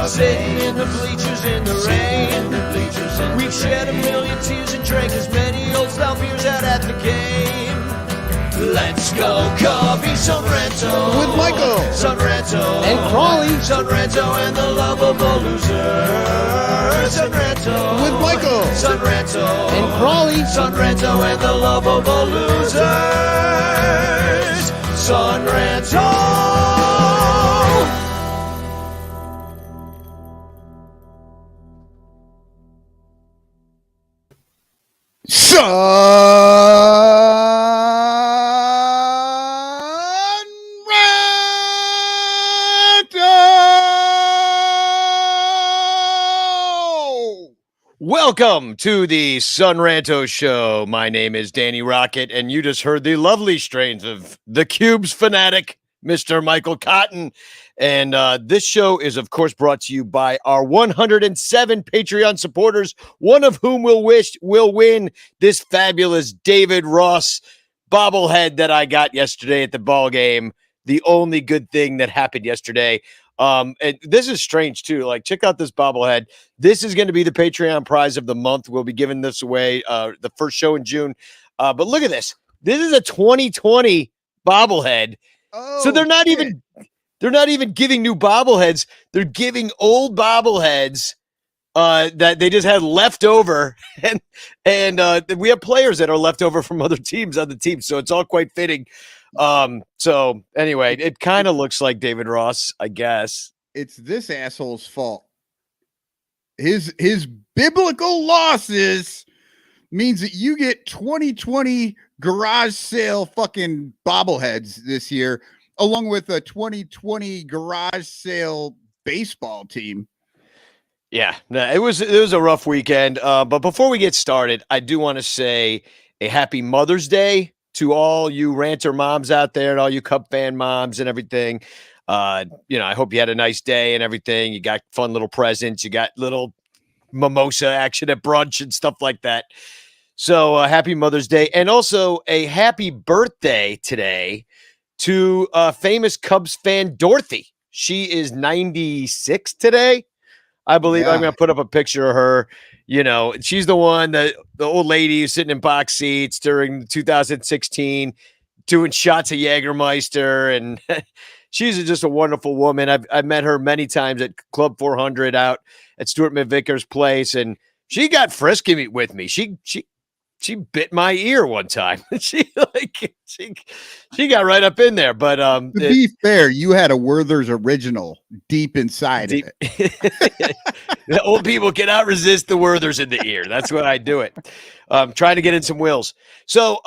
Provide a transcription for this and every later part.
Sitting in the bleachers in the rain. We've shed a million tears and drank as many old style beers out at the game. Let's go Cubby, Son Ranto. With Michael. Son Ranto. And Crawley. Son Ranto and the lovable loser. Son Ranto. With Michael. Son Ranto. And Crawley. Son Ranto and the lovable losers. Son Ranto. Welcome to the Son Ranto Show. My name is Danny Rocket, and you just heard the lovely strains of the Cubes fanatic, Mr. Michael Cotton. And this show is, of course, brought to you by our 107 Patreon supporters, one of whom will win this fabulous David Ross bobblehead that I got yesterday at the ball game. The only good thing that happened yesterday. And this is strange too. Like, check out this bobblehead. This is going to be the Patreon prize of the month. We'll be giving this away the first show in June. But look at this. This is a 2020 bobblehead. Oh, so they're not even giving new bobbleheads. They're giving old bobbleheads that they just had left over, and we have players that are left over from other teams on the team. So it's all quite fitting. So anyway, it kind of looks like David Ross, I guess. It's this asshole's fault. His biblical losses means that you get 2020 garage sale fucking bobbleheads this year, along with a 2020 garage sale baseball team. Yeah, it was a rough weekend. But before we get started, I do want to say a happy Mother's Day to all you Ranter moms out there and all you Cub fan moms and everything. I hope you had a nice day and everything. You got fun little presents. You got little mimosa action at brunch and stuff like that. So happy Mother's Day. And also a happy birthday today to famous Cubs fan Dorothy. She is 96 today, I believe. Yeah. I'm going to put up a picture of her. You know, she's the one that the old lady who's sitting in box seats during 2016 doing shots of Jägermeister. And she's just a wonderful woman. I've met her many times at Club 400 out at Stuart McVicker's place. And she got frisky with me. She bit my ear one time. she got right up in there. But to be fair, you had a Werther's original deep inside of it. The old people cannot resist the Werther's in the ear. That's why I do it. Trying to get in some wills. So,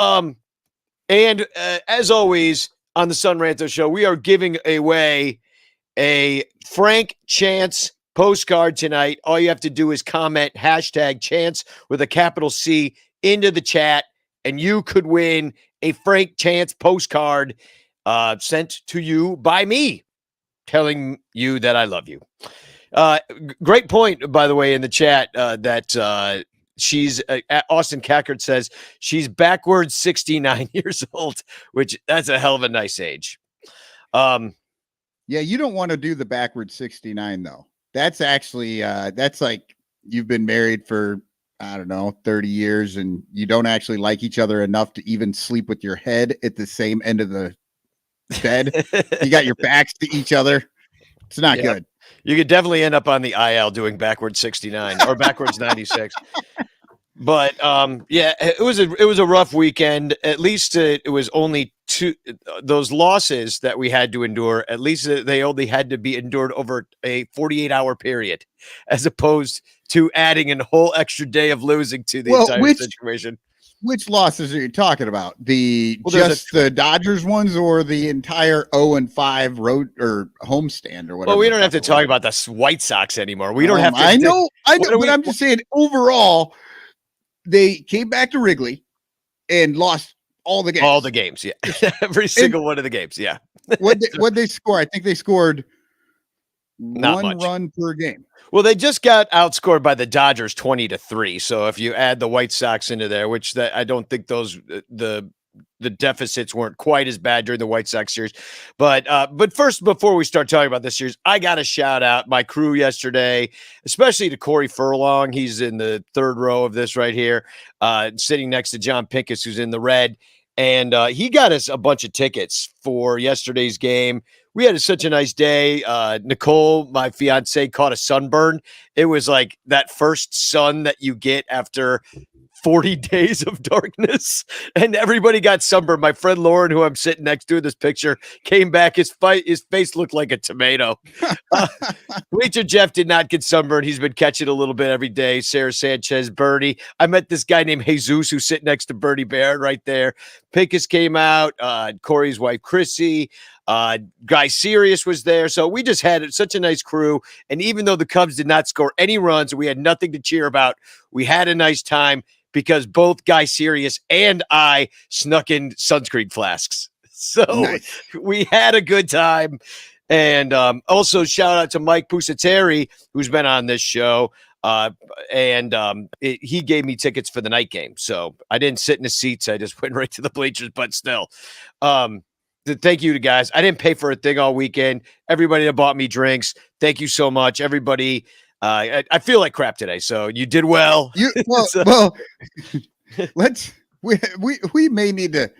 as always on the Son Ranto Show, we are giving away a Frank Chance postcard tonight. All you have to do is comment #Chance with a capital C into the chat, and you could win a Frank Chance postcard sent to you by me, telling you that I love you. Great point, by the way, in the chat that she's Austin Cackert says she's backwards 69 years old, which that's a hell of a nice age. Yeah, you don't want to do the backwards 69 though. That's actually that's like you've been married for, I don't know, 30 years and you don't actually like each other enough to even sleep with your head at the same end of the bed. You got your backs to each other. It's not good. You could definitely end up on the IL doing backwards 69 or backwards 96. But it was a rough weekend. At least it was only those losses that we had to endure. At least they only had to be endured over a 48-hour period, as opposed to adding a whole extra day of losing to the entire situation. Which losses are you talking about? The Dodgers ones or the entire 0-5 road or homestand or whatever? Well, we don't have to talk about the White Sox anymore. We don't have to. I know, but I'm just saying overall, they came back to Wrigley and lost all the games. All the games, yeah. Every single one of the games, yeah. What they score? I think they scored Not one much. run per game. Well, they just got outscored by the Dodgers 20-3. So if you add the White Sox into there, which I don't think the the deficits weren't quite as bad during the White Sox series. But first, before we start talking about this series, I got to shout out my crew yesterday, especially to Corey Furlong. He's in the third row of this right here, sitting next to John Pincus, who's in the red. And he got us a bunch of tickets for yesterday's game. We had such a nice day. Nicole, my fiance, caught a sunburn. It was like that first sun that you get after 40 days of darkness, and everybody got sunburned. My friend Lauren, who I'm sitting next to in this picture, came back. His face looked like a tomato. Bleacher Jeff did not get sunburned. He's been catching a little bit every day. Sarah Sanchez, Bernie. I met this guy named Jesus who's sitting next to Bernie Baird right there. Pincus came out. Corey's wife, Chrissy. Guy Sirius was there. So we just had such a nice crew. And even though the Cubs did not score any runs, we had nothing to cheer about. We had a nice time because both Guy Sirius and I snuck in sunscreen flasks. So nice. We had a good time. And also shout out to Mike Pusateri, who's been on this show. He gave me tickets for the night game. So I didn't sit in the seats. I just went right to the bleachers, but still. Thank you to guys. I didn't pay for a thing all weekend. Everybody that bought me drinks, thank you so much. Everybody, I feel like crap today, so you did well. We may need to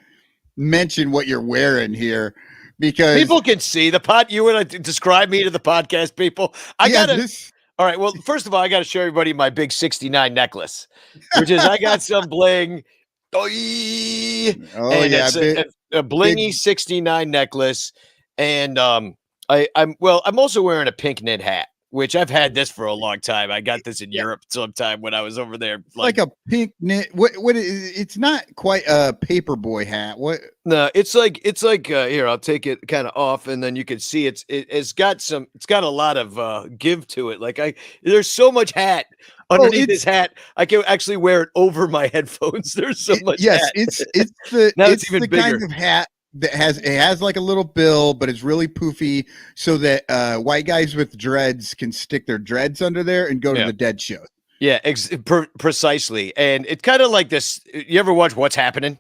mention what you're wearing here because people can see the pot. You want to describe me to the podcast people? All right. Well, first of all, I got to show everybody my big 69 necklace, which is I got some bling. It's a blingy 69 necklace, and I'm also wearing a pink knit hat, which I've had this for a long time. I got this in Europe sometime when I was over there. Like a pink knit. What is, it's not quite a paperboy hat. What? No, it's like here, I'll take it kind of off and then you can see it's got a lot of give to it. Like there's so much hat underneath this hat. I can actually wear it over my headphones. There's so much hat. It's the kind of hat that has like a little bill, but it's really poofy so that white guys with dreads can stick their dreads under there and go to the Dead show. Yeah, precisely. And it's kind of like this. You ever watch What's Happening?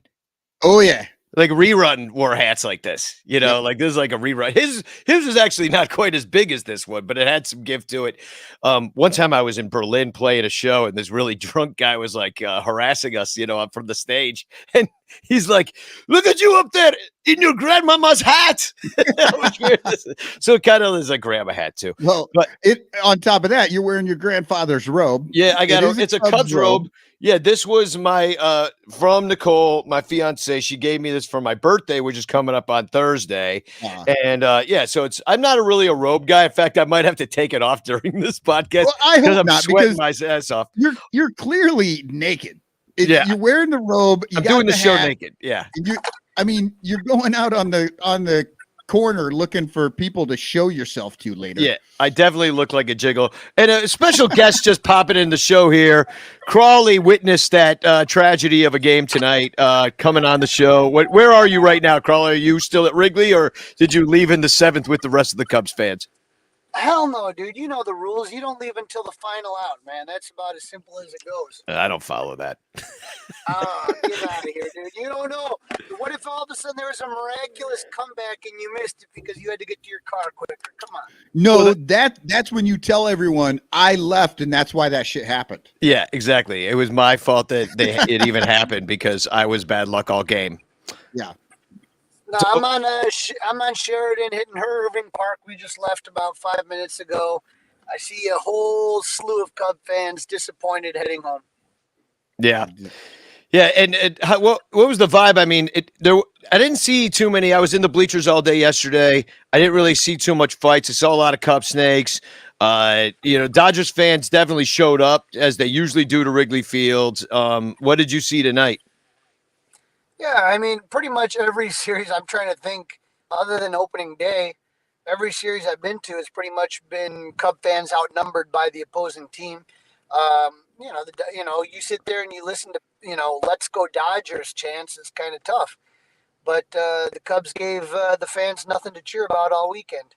Oh yeah. Like Rerun wore hats like this, like this is like a rerun. His was actually not quite as big as this one, but it had some give to it. One time I was in Berlin playing a show and this really drunk guy was like harassing us, up from the stage. And he's like, "Look at you up there in your grandmama's hat." So it kind of is a grandma hat too. Well, but on top of that, you're wearing your grandfather's robe. Yeah, I got it's a Cubs robe. Yeah, this was my from Nicole, my fiance. She gave me this for my birthday, which is coming up on Thursday. And so I'm not really a robe guy. In fact, I might have to take it off during this podcast. Well, I hope not, sweating my ass off. You're clearly naked. You're wearing the robe. I'm doing the show naked. Yeah. You're going out on the corner looking for people to show yourself to later. Yeah, I definitely look like a jiggle. And a special guest just popping in the show here. Crawley witnessed that tragedy of a game tonight coming on the show. Where are you right now, Crawley? Are you still at Wrigley or did you leave in the 7th with the rest of the Cubs fans? Hell no, dude. You know the rules. You don't leave until the final out, man. That's about as simple as it goes. I don't follow that. Get out of here, dude. You don't know. What if all of a sudden there was a miraculous comeback and you missed it because you had to get to your car quicker? Come on. No, that's when you tell everyone I left and that's why that shit happened. Yeah, exactly. It was my fault that it even happened because I was bad luck all game. Yeah. No, I'm on Sheridan hitting Irving Park. We just left about 5 minutes ago. I see a whole slew of Cub fans disappointed heading home. Yeah. Yeah, and what was the vibe? I mean, I didn't see too many. I was in the bleachers all day yesterday. I didn't really see too much fights. I saw a lot of Cub snakes. Dodgers fans definitely showed up as they usually do to Wrigley Field. What did you see tonight? Yeah, I mean, pretty much every series I'm trying to think, other than opening day, every series I've been to has pretty much been Cub fans outnumbered by the opposing team. You sit there and you listen to, "Let's go Dodgers" chants. It's kind of tough. But the Cubs gave the fans nothing to cheer about all weekend.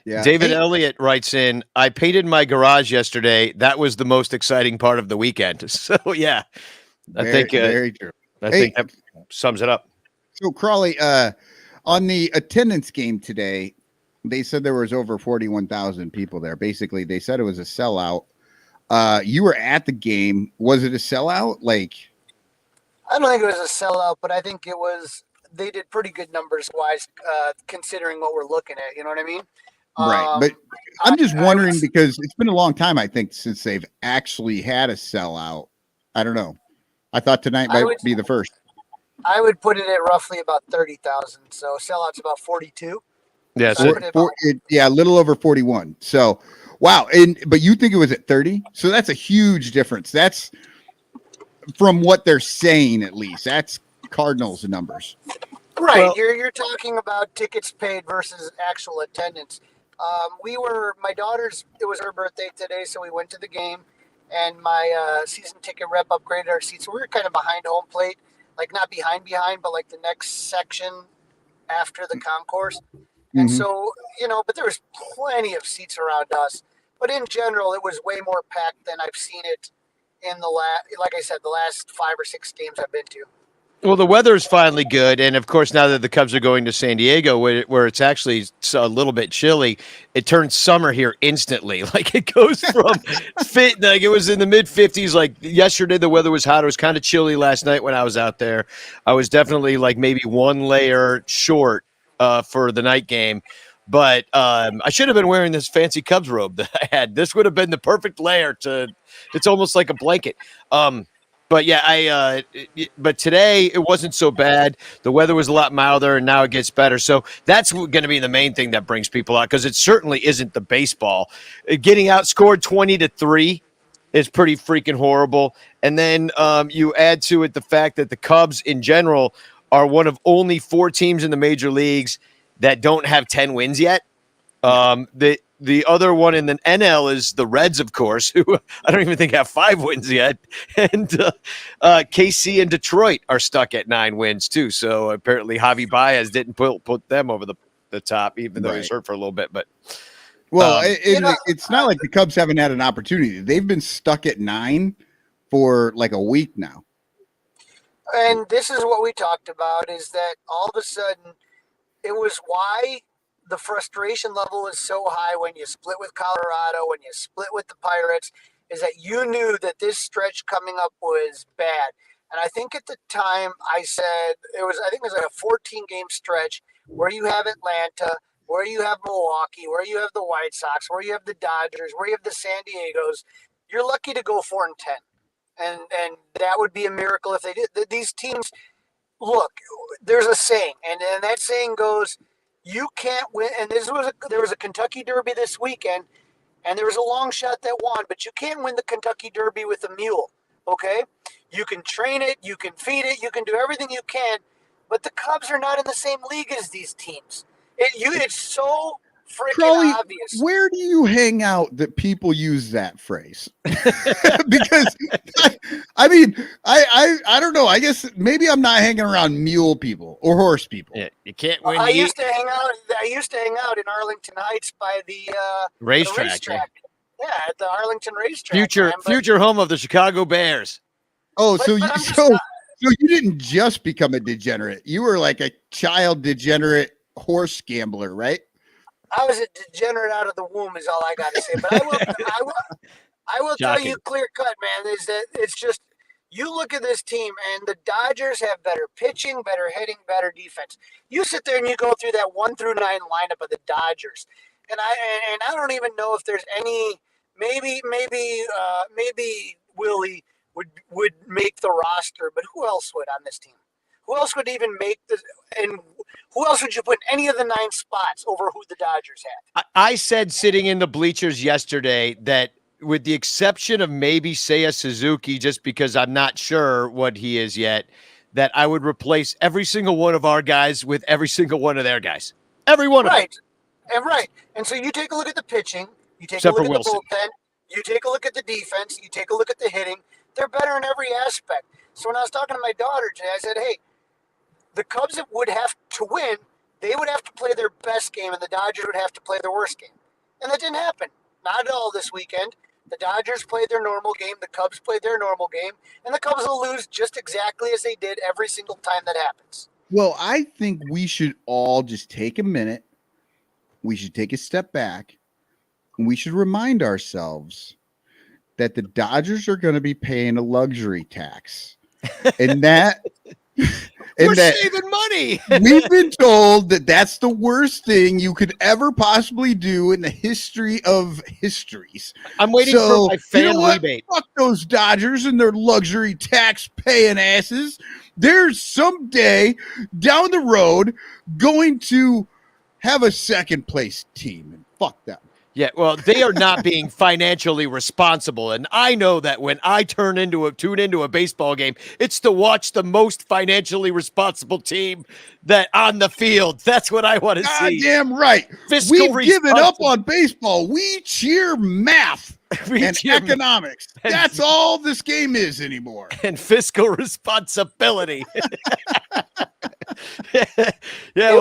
Yeah. David Elliott writes in, "I painted my garage yesterday. That was the most exciting part of the weekend." So, yeah, I think very true. I think that sums it up. So Crawley, on the attendance game today, they said there was over 41,000 people there. Basically, they said it was a sellout. You were at the game. Was it a sellout? Like, I don't think it was a sellout, but I think it was. They did pretty good numbers wise, considering what we're looking at. You know what I mean? right. But I'm just wondering because it's been a long time, I think, since they've actually had a sellout. I don't know. I thought tonight might be the first. I would put it at roughly about 30,000. So sellout's about 42. Yeah, So a little over 41. So, wow. But you think it was at 30? So that's a huge difference. That's from what they're saying, at least. That's Cardinals numbers. Right. Well, you're talking about tickets paid versus actual attendance. It was her birthday today, so we went to the game, and my season ticket rep upgraded our seats. So we were kind of behind home plate, like not behind, but like the next section after the concourse. And so, but there was plenty of seats around us. But in general, it was way more packed than I've seen it in like I said, the last 5 or 6 games I've been to. Well, the weather is finally good, and of course, now that the Cubs are going to San Diego, where it's actually a little bit chilly, it turns summer here instantly. Like it goes from like it was in the mid 50s. Like yesterday, the weather was hot. It was kind of chilly last night when I was out there. I was definitely like maybe one layer short for the night game. But I should have been wearing this fancy Cubs robe that I had. This would have been the perfect layer it's almost like a blanket. But yeah, but today it wasn't so bad. The weather was a lot milder, and now it gets better. So that's going to be the main thing that brings people out, because it certainly isn't the baseball. Getting outscored 20-3 is pretty freaking horrible. And then you add to it the fact that the Cubs in general are one of only 4 teams in the major leagues that don't have 10 wins yet. The other one in the NL is the Reds, of course, who I don't even think have 5 wins yet. And KC and Detroit are stuck at 9 wins, too. So apparently Javi Baez didn't put them over the top, even though he was hurt for a little bit. But it's not like the Cubs haven't had an opportunity. They've been stuck at 9 for like a week now. And this is what we talked about, is that all of a sudden it was why the frustration level is so high when you split with Colorado, when you split with the Pirates, is that you knew that this stretch coming up was bad. And I think at the time I said I think it was like a 14-game stretch where you have Atlanta, where you have Milwaukee, where you have the White Sox, where you have the Dodgers, where you have the San Diegos. You're lucky to go 4-10. And that would be a miracle if they did. These teams, look, there's a saying, and that saying goes, you can't win. And there was a Kentucky Derby this weekend, and there was a long shot that won, but you can't win the Kentucky Derby with a mule, okay? You can train it, you can feed it, you can do everything you can, but the Cubs are not in the same league as these teams. It's so freaking obvious. Where do you hang out that people use that phrase? Because I mean, I don't know. I guess maybe I'm not hanging around mule people or horse people. Yeah, you can't win. I used to hang out in Arlington Heights by the racetrack. Yeah, at the Arlington racetrack. Future home of the Chicago Bears. Oh, so you didn't just become a degenerate. You were like a child degenerate horse gambler, right? I was a degenerate out of the womb, is all I got to say. But I will tell you clear cut, man, is that it's just, you look at this team and the Dodgers have better pitching, better hitting, better defense. You sit there and you go through that 1 through 9 lineup of the Dodgers, and I don't even know if there's any. Maybe Willie would make the roster, but who else would on this team? Who else would even make this? And who else would you put in any of the 9 spots over who the Dodgers have? I said sitting in the bleachers yesterday that with the exception of maybe Seiya Suzuki, just because I'm not sure what he is yet, that I would replace every single one of our guys with every single one of their guys. Every one of them. Right. And so you take a look at the pitching. You take Except a look for at the Wilson. bullpen. You take a look at the defense. You take a look at the hitting. They're better in every aspect. So when I was talking to my daughter today, I said, hey, the Cubs would have to win. They would have to play their best game, and the Dodgers would have to play their worst game. And that didn't happen. Not at all this weekend. The Dodgers played their normal game. The Cubs played their normal game. And the Cubs will lose just exactly as they did every single time that happens. Well, I think we should all just take a minute. We should take a step back, and we should remind ourselves that the Dodgers are going to be paying a luxury tax, and that We're saving money. we've been told that that's the worst thing you could ever possibly do in the history of histories. I'm waiting for my fan rebate. Fuck those Dodgers and their luxury tax paying asses. They're someday down the road going to have a second place team, and fuck them. Yeah, well, they are not being financially responsible, and I know that when I tune into a baseball game, it's to watch the most financially responsible team that on the field. That's what I want to see. Damn right. We've given up on baseball. We cheer math and economics. That's all this game is anymore. And fiscal responsibility. Yeah,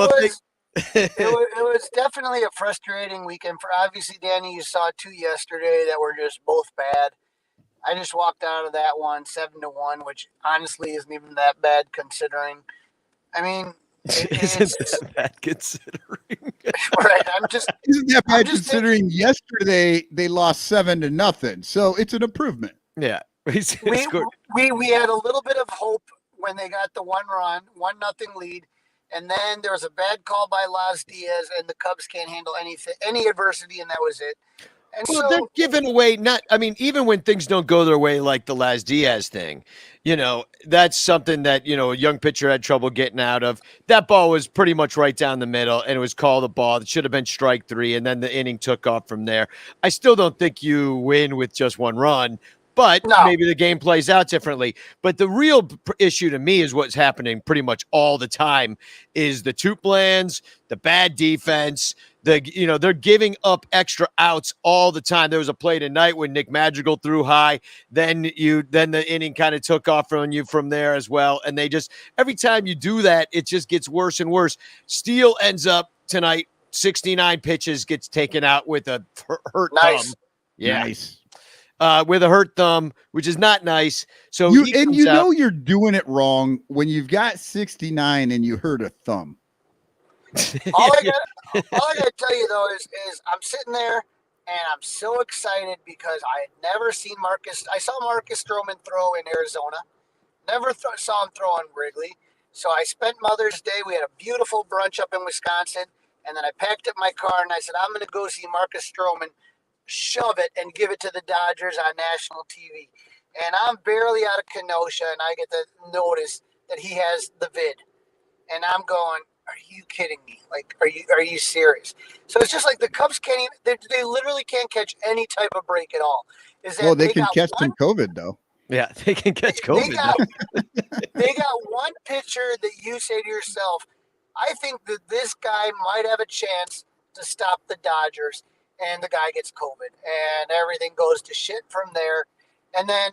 it was definitely a frustrating weekend for obviously Danny. You saw 2 yesterday that were just both bad. I just walked out of that one 7-1, which honestly isn't even that bad considering. I mean, isn't that bad considering? Right. Isn't that bad considering yesterday they lost 7-0, so it's an improvement. Yeah, we had a little bit of hope when they got the 1-0 lead. And then there was a bad call by Las Diaz, and the Cubs can't handle any adversity, and that was it. And well, they're giving away even when things don't go their way, like the Las Diaz thing, that's something that, a young pitcher had trouble getting out of. That ball was pretty much right down the middle, and it was called a ball. It should have been strike 3, and then the inning took off from there. I still don't think you win with just 1 run. But maybe the game plays out differently. But the real issue to me is what's happening pretty much all the time is the two plans, the bad defense. They're giving up extra outs all the time. There was a play tonight when Nick Madrigal threw high. Then the inning kind of took off from you from there as well. And they just every time you do that, it just gets worse and worse. Steele ends up tonight 69 pitches, gets taken out with a hurt thumb. Yeah. Nice. With a hurt thumb, which is not nice. So you're doing it wrong when you've got 69 and you hurt a thumb. All I gotta tell you though is I'm sitting there and I'm so excited because I had never seen Marcus. I saw Marcus Stroman throw in Arizona. Never saw him throw on Wrigley. So I spent Mother's Day. We had a beautiful brunch up in Wisconsin, and then I packed up my car and I said I'm going to go see Marcus Stroman shove it and give it to the Dodgers on national TV. And I'm barely out of Kenosha, and I get the notice that he has the vid. And I'm going, are you kidding me? Like, are you serious? So it's just like the Cubs can't even, they literally can't catch any type of break at all. They can catch some COVID, though. Yeah, they can catch COVID. They got one pitcher that you say to yourself, I think that this guy might have a chance to stop the Dodgers. And the guy gets COVID, and everything goes to shit from there. And then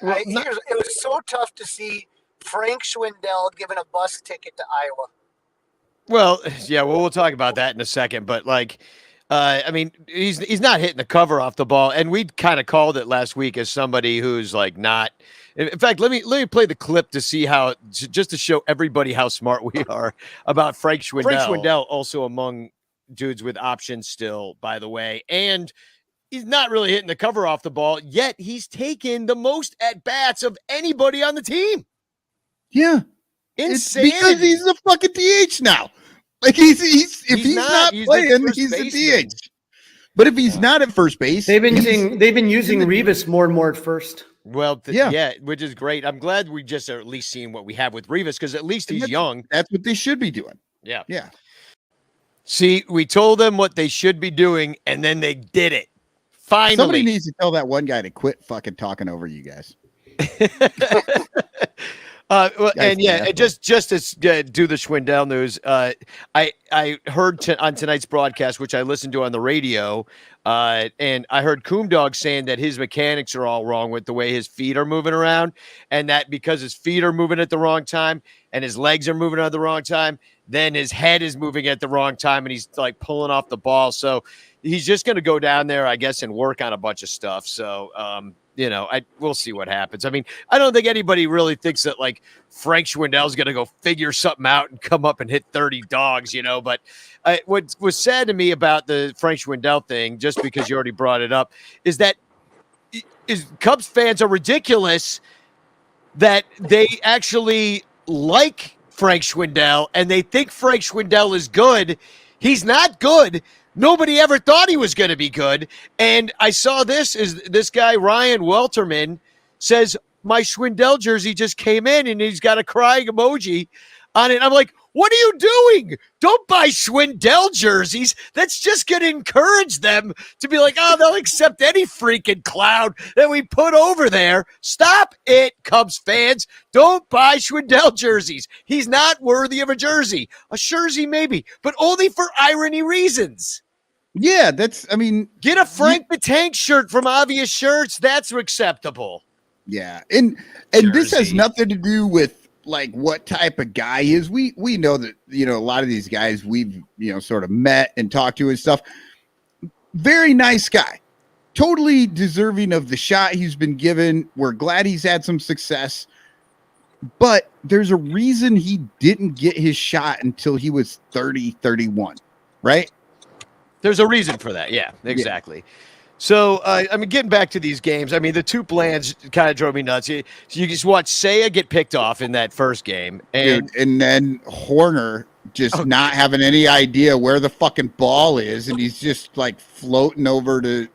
it was so tough to see Frank Schwindel given a bus ticket to Iowa. Well, yeah, we'll talk about that in a second. But he's not hitting the cover off the ball, and we kind of called it last week as somebody who's not. In fact, let me play the clip to see just to show everybody how smart we are about Frank Schwindel. Frank Schwindel also among dudes with options still, by the way, and he's not really hitting the cover off the ball, yet he's taken the most at-bats of anybody on the team. Yeah. Insane. Because he's a fucking DH now. Like if he's not playing, he's a DH. But if he's not at first base, they've been using Rivas more and more at first. Well, yeah, which is great. I'm glad we just are at least seeing what we have with Rivas, because at least he's young. That's what they should be doing. Yeah. Yeah. See, we told them what they should be doing, and then they did it. Finally. Somebody needs to tell that one guy to quit fucking talking over you guys. Just to do the Schwindel news, I heard on tonight's broadcast, which I listened to on the radio, and I heard Coomdog saying that his mechanics are all wrong with the way his feet are moving around, and that because his feet are moving at the wrong time and his legs are moving at the wrong time, then his head is moving at the wrong time, and he's like pulling off the ball. So he's just going to go down there, I guess, and work on a bunch of stuff. So, we'll see what happens. I mean, I don't think anybody really thinks that like Frank Schwindel's going to go figure something out and come up and hit 30 dogs, but what was sad to me about the Frank Schwindel thing, just because you already brought it up, is that Cubs fans are ridiculous that they actually like Frank Schwindel and they think Frank Schwindel is good. He's not good. Nobody ever thought he was going to be good. And I saw this guy, Ryan Welterman, says, my Schwindel jersey just came in and he's got a crying emoji on it. I'm like, what are you doing? Don't buy Schwindel jerseys. That's just going to encourage them to be like, oh, they'll accept any freaking clown that we put over there. Stop it, Cubs fans. Don't buy Schwindel jerseys. He's not worthy of a jersey. A jersey maybe, but only for irony reasons. Yeah, get a Frank the Tank shirt from Obvious Shirts. That's acceptable. Yeah. And this has nothing to do with like what type of guy he is. We know that, a lot of these guys we've, sort of met and talked to and stuff. Very nice guy. Totally deserving of the shot he's been given. We're glad he's had some success. But there's a reason he didn't get his shot until he was 30, 31, right? There's a reason for that. Yeah, exactly. Yeah. So, getting back to these games, the two plans kind of drove me nuts. You just watch Seiya get picked off in that first game. And then Horner just not having any idea where the fucking ball is. And he's just like floating over to.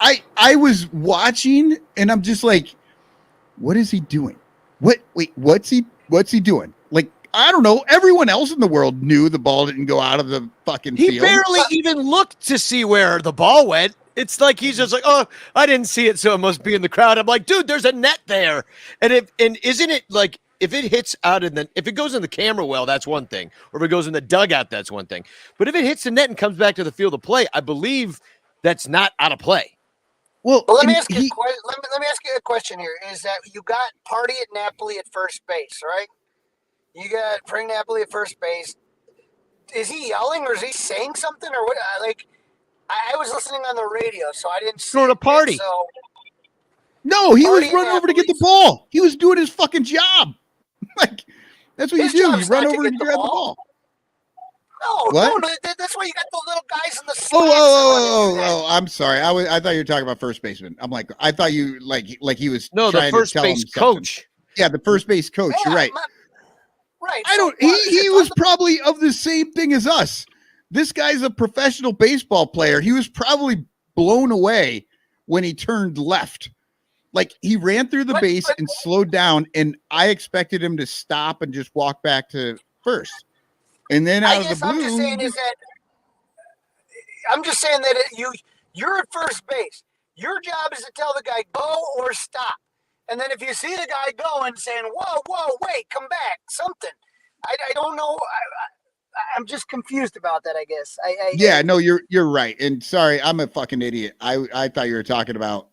I was watching and I'm just like, what is he doing? What's he doing? Like, I don't know. Everyone else in the world knew the ball didn't go out of the fucking field. He barely even looked to see where the ball went. It's like he's just like, oh, I didn't see it, so it must be in the crowd. I'm like, dude, there's a net there. And isn't it like if it hits out if it goes in the camera well, that's one thing. Or if it goes in the dugout, that's one thing. But if it hits the net and comes back to the field of play, I believe that's not out of play. Well, let me ask you a question here. Is that you got Party at Napoli at first base, right? You got Frank Napoli at first base. Is he yelling or is he saying something or what? I was listening on the radio, so I didn't see a party. So no, he was running over to get the ball. He was doing his fucking job. Like that's what you do. You run over and grab the ball. No, that's why you got the little guys in the slats. Oh! I'm sorry. I thought you were talking about first baseman. I'm like, I thought you like he was the first base coach. Yeah, the first base coach. Yeah, you're right. Right. I don't. He was probably of the same thing as us. This guy's a professional baseball player. He was probably blown away when he turned left. Like he ran through the base and slowed down, and I expected him to stop and just walk back to first. And then out of the blue, I'm just saying that you're at first base. Your job is to tell the guy go or stop. And then if you see the guy going, saying, whoa, wait, come back, something. I don't know. I'm just confused about that, I guess. No, you're right. And sorry, I'm a fucking idiot. I thought you were talking about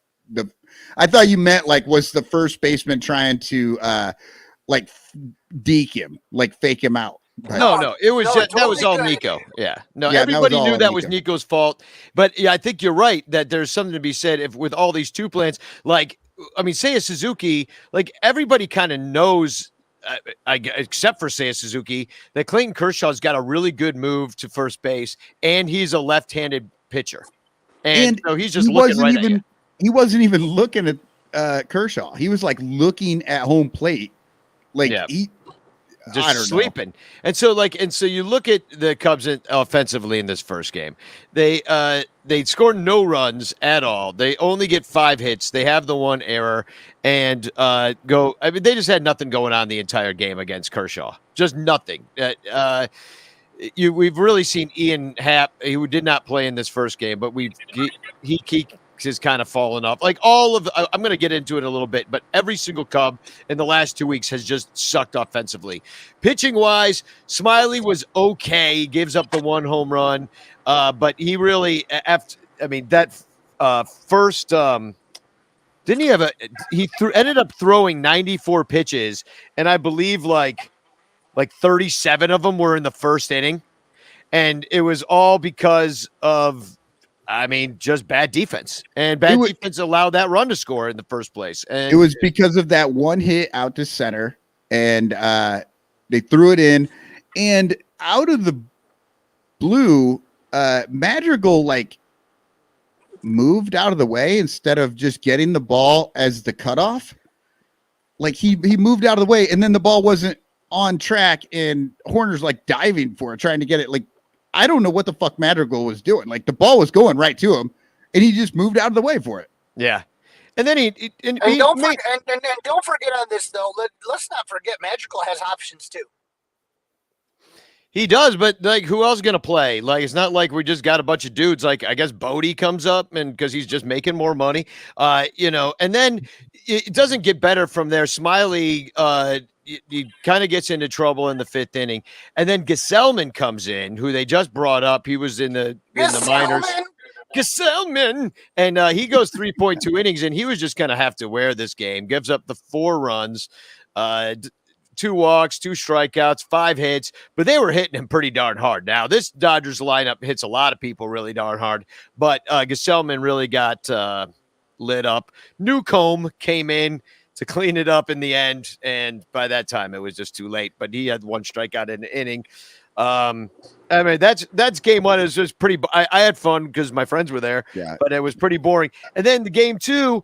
I thought you meant like, was the first baseman trying to like deke him, like fake him out? But no, it was that was all Nico. Yeah, everybody knew that was Nico's fault. But yeah, I think you're right that there's something to be said with all these two plans. Like, Seiya Suzuki, like everybody kind of knows, except for Seiya Suzuki, that Clayton Kershaw's got a really good move to first base, and he's a left-handed pitcher, and so he's just looking right at you. He wasn't even looking at Kershaw. He was like looking at home plate, like he. Just sleeping. And so you look at the Cubs offensively in this first game. They scored no runs at all. They only get 5 hits. They have the one error and they just had nothing going on the entire game against Kershaw. Just nothing. We've really seen Ian Happ, who did not play in this first game, but he has kind of fallen off. Like I'm going to get into it a little bit, but every single Cub in the last 2 weeks has just sucked offensively. Pitching wise, Smiley was okay. He gives up the 1 home run, but he really, first, didn't he have ended up throwing 94 pitches, and I believe like 37 of them were in the first inning, and it was all because of I mean, just bad defense, and bad defense allowed that run to score in the first place. And it was because of that one hit out to center, and they threw it in, and out of the blue, Madrigal like moved out of the way instead of just getting the ball as the cutoff. Like he moved out of the way, and then the ball wasn't on track, and Horner's like diving for it, trying to get it. Like, I don't know what the fuck Madrigal was doing. Like, the ball was going right to him, and he just moved out of the way for it. Yeah. And then don't forget on this though. Let's not forget Madrigal has options too. He does, but like, who else is gonna play? Like, it's not like we just got a bunch of dudes. Like, I guess Bodie comes up, and because he's just making more money, and then it doesn't get better from there. Smiley, he kind of gets into trouble in the 5th inning, and then Gesellman comes in, who they just brought up. He was in the minors. Gesellman, and he goes 3.2 innings, and he was just gonna have to wear this game. Gives up the 4 runs. 2 walks, 2 strikeouts, 5 hits, but they were hitting him pretty darn hard. Now, this Dodgers lineup hits a lot of people really darn hard, but Gesellman really got lit up. Newcomb came in to clean it up in the end, and by that time, it was just too late, but he had 1 strikeout in the inning. I mean, that's game 1. It was just pretty – I had fun because my friends were there, but it was pretty boring. And then the game 2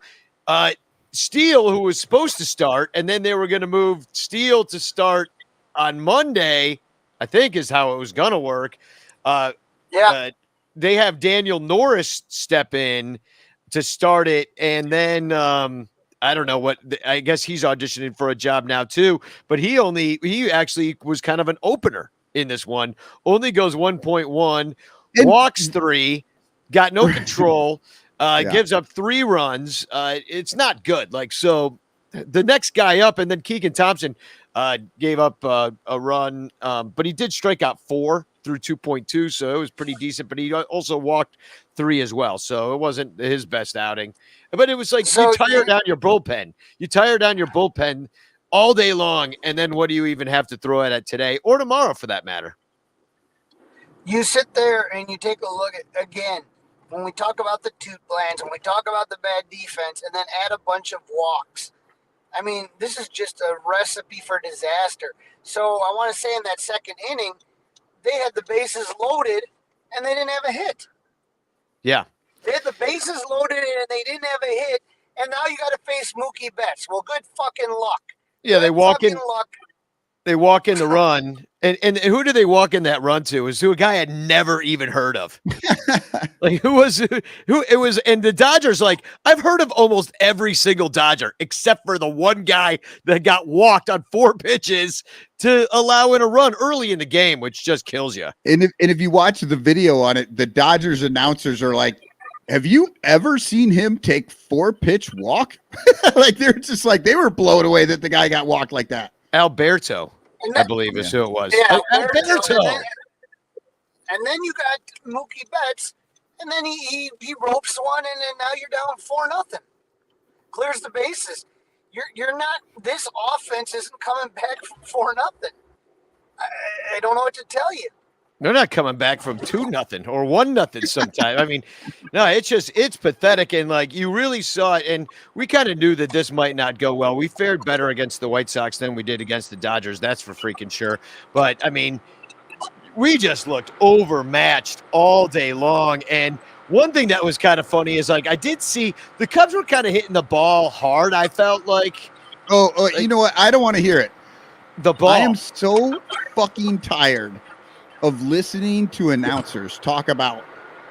Steele, who was supposed to start, and then they were going to move Steele to start on Monday, I think is how it was going to work. They have Daniel Norris step in to start it, and then I don't know what – I guess he's auditioning for a job now too, but he actually was kind of an opener in this one. Only goes 1.1, walks 3, got no control. Gives up 3 runs. It's not good. Like, so the next guy up, and then Keegan Thompson gave up a run, but he did strike out 4 through 2.2, so it was pretty decent, but he also walked 3 as well, so it wasn't his best outing. But it was like, you tire down your bullpen. You tire down your bullpen all day long, and then what do you even have to throw at it today or tomorrow for that matter? You sit there and you take a look at, again, when we talk about the toot plans, when we talk about the bad defense, and then add a bunch of walks. I mean, this is just a recipe for disaster. So I want to say in that 2nd inning, they had the bases loaded, and they didn't have a hit. Yeah. They had the bases loaded, and they didn't have a hit, and now you got to face Mookie Betts. Well, good fucking luck. Yeah, they walk in the run, and who did they walk in that run to? It was a guy I'd never even heard of. Like, who it was, and the Dodgers, like, I've heard of almost every single Dodger except for the one guy that got walked on 4 pitches to allow in a run early in the game, which just kills you. And if you watch the video on it, the Dodgers announcers are like, have you ever seen him take 4-pitch walk? Like, they're just like, they were blown away that the guy got walked like that. Alberto, I believe is who it was. Yeah, Alberto. And then you got Mookie Betts, and then he ropes one, and then now you're down 4-0. Clears the bases. You're not. This offense isn't coming back from 4-0. I don't know what to tell you. They're not coming back from 2-0 or 1-0 sometime. I mean, no, it's pathetic. And like, you really saw it. And we kind of knew that this might not go well. We fared better against the White Sox than we did against the Dodgers. That's for freaking sure. But I mean, we just looked overmatched all day long. And one thing that was kind of funny is, like, I did see the Cubs were kind of hitting the ball hard. I felt like, you know what? I don't want to hear it. The ball. I am so fucking tired of listening to announcers talk about,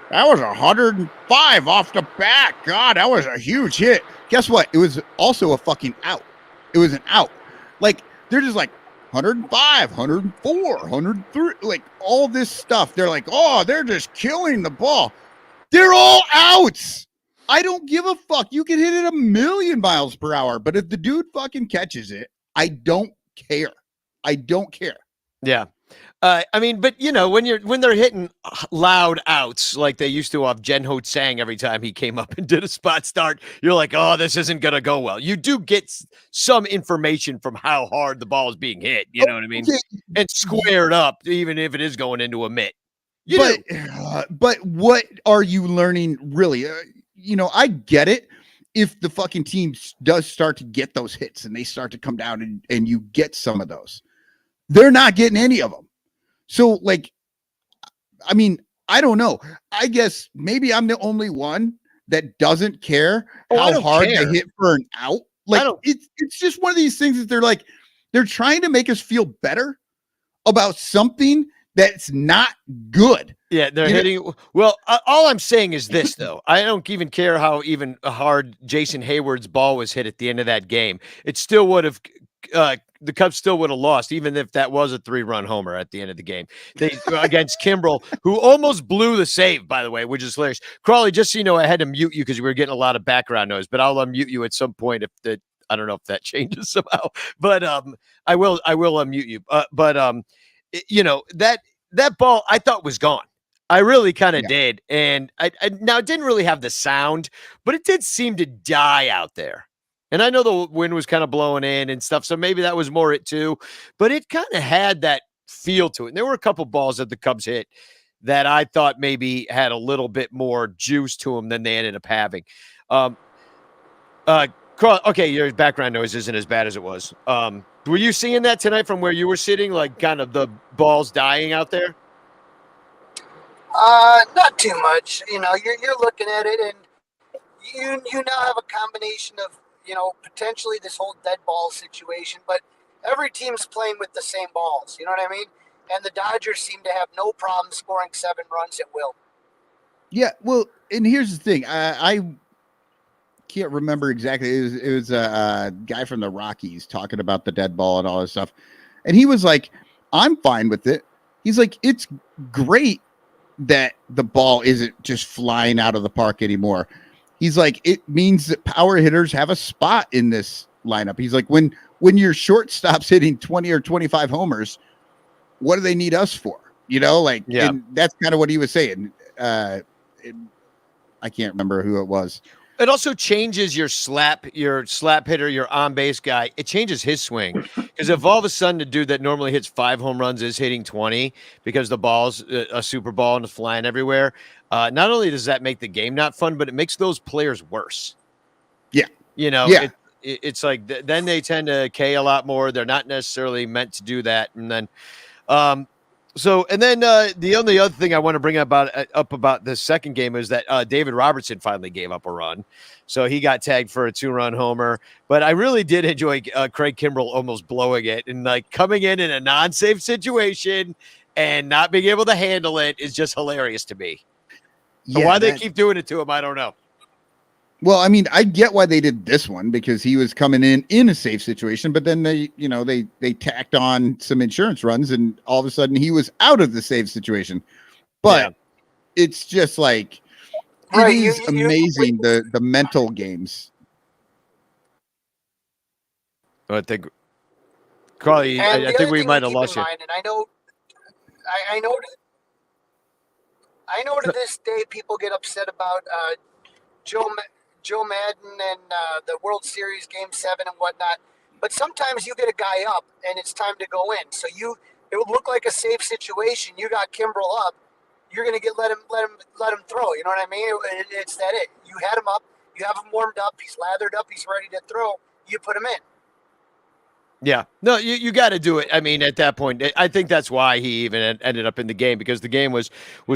that was 105 off the bat. God, that was a huge hit. Guess what? It was also a fucking out. It was an out. Like, they're just like 105, 104, 103, like all this stuff. They're like, oh, they're just killing the ball. They're all outs. I don't give a fuck. You can hit it 1,000,000 miles per hour, but if the dude fucking catches it, I don't care. I don't care. Yeah. I mean, but you know, when they're hitting loud outs like they used to off Jen Ho Tsang every time he came up and did a spot start, you're like, oh, this isn't gonna go well. You do get some information from how hard the ball is being hit. You know what I mean? And squared up, even if it is going into a mitt. But what are you learning really? I get it. If the fucking team does start to get those hits and they start to come down and you get some of those, they're not getting any of them. So I don't know. I guess maybe I'm the only one that doesn't care how hard they hit for an out. It's just one of these things that they're trying to make us feel better about something that's not good. Yeah, they're hitting. Well, all I'm saying is this, though. I don't even care how even hard Jason Hayward's ball was hit at the end of that game. It still would have. The Cubs still would have lost, even if that was a 3-run homer at the end of the game. They against Kimbrel, who almost blew the save, by the way, which is hilarious. Crawley, just so you know, I had to mute you because we were getting a lot of background noise, but I'll unmute you at some point I don't know if that changes somehow, but I will unmute you. That ball I thought was gone. I really kind of did. And I now it didn't really have the sound, but it did seem to die out there. And I know the wind was kind of blowing in and stuff, so maybe that was more it too. But it kind of had that feel to it. And there were a couple balls that the Cubs hit that I thought maybe had a little bit more juice to them than they ended up having. Okay, your background noise isn't as bad as it was. Were you seeing that tonight from where you were sitting, like kind of the balls dying out there? Not too much. You're looking at it, and you now have a combination of potentially this whole dead ball situation, but every team's playing with the same balls. You know what I mean? And the Dodgers seem to have no problem scoring 7 runs at will. Yeah, well, and here's the thing. I can't remember exactly. It was a guy from the Rockies talking about the dead ball and all this stuff, and he was like, "I'm fine with it." He's like, "It's great that the ball isn't just flying out of the park anymore." He's like, "It means that power hitters have a spot in this lineup." He's like, when your shortstop's hitting 20 or 25 homers, what do they need us for? And that's kind of what he was saying. I can't remember who it was. It also changes your slap hitter, your on base guy. It changes his swing because if all of a sudden the dude that normally hits 5 home runs is hitting 20 because the ball's a super ball and it's flying everywhere. Not only does that make the game not fun, but it makes those players worse. Yeah. It's like then they tend to K a lot more. They're not necessarily meant to do that. And then, the only other thing I want to bring up about the second game is that David Robertson finally gave up a run. So he got tagged for a 2-run homer. But I really did enjoy Craig Kimbrel almost blowing it. And coming in a non-safe situation and not being able to handle it is just hilarious to me. Yeah, why they keep doing it to him, I don't know. Well, I mean, I get why they did this one because he was coming in a safe situation, but then they tacked on some insurance runs and all of a sudden he was out of the safe situation. But it's just like, it is amazing the mental games. I think, Carly, I think we might have lost you. And I know to this day people get upset about Joe Madden and the World Series Game 7 and whatnot. But sometimes you get a guy up and it's time to go in. So it would look like a safe situation. You got Kimbrel up. You're going to let him throw. You know what I mean? It's that it. You had him up. You have him warmed up. He's lathered up. He's ready to throw. You put him in. Yeah, no, you got to do it. I mean, at that point, I think that's why he even ended up in the game because the game was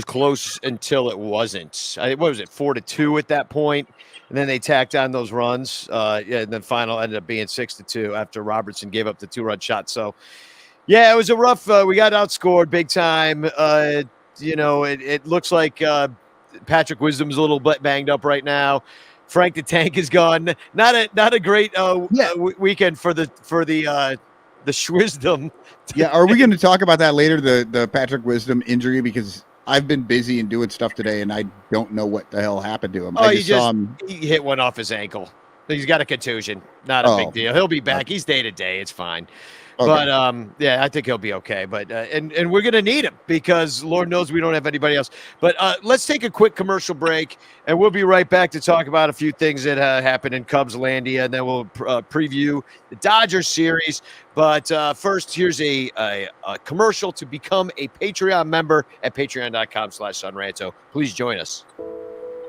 close until it wasn't. What was it, 4-2 at that point? And then they tacked on those runs. And then final ended up being 6-2 after Robertson gave up the 2-run shot. So, yeah, it was a rough. We got outscored big time. It looks like Patrick Wisdom's a little bit banged up right now. Frank the Tank is gone. Not a great weekend for the Schwisdom. Yeah, are we going to talk about that later? The Patrick Wisdom injury because I've been busy and doing stuff today, and I don't know what the hell happened to him. Oh, he hit one off his ankle. He's got a contusion. Not a big deal. He'll be back. He's day to day. It's fine. Okay. But yeah, I think he'll be okay. But and we're gonna need him because Lord knows we don't have anybody else. But let's take a quick commercial break, and we'll be right back to talk about a few things that happened in Cubslandia, and then we'll preview the Dodgers series. But first, here's a commercial to become a Patreon member at patreon.com/sunranto. Please join us.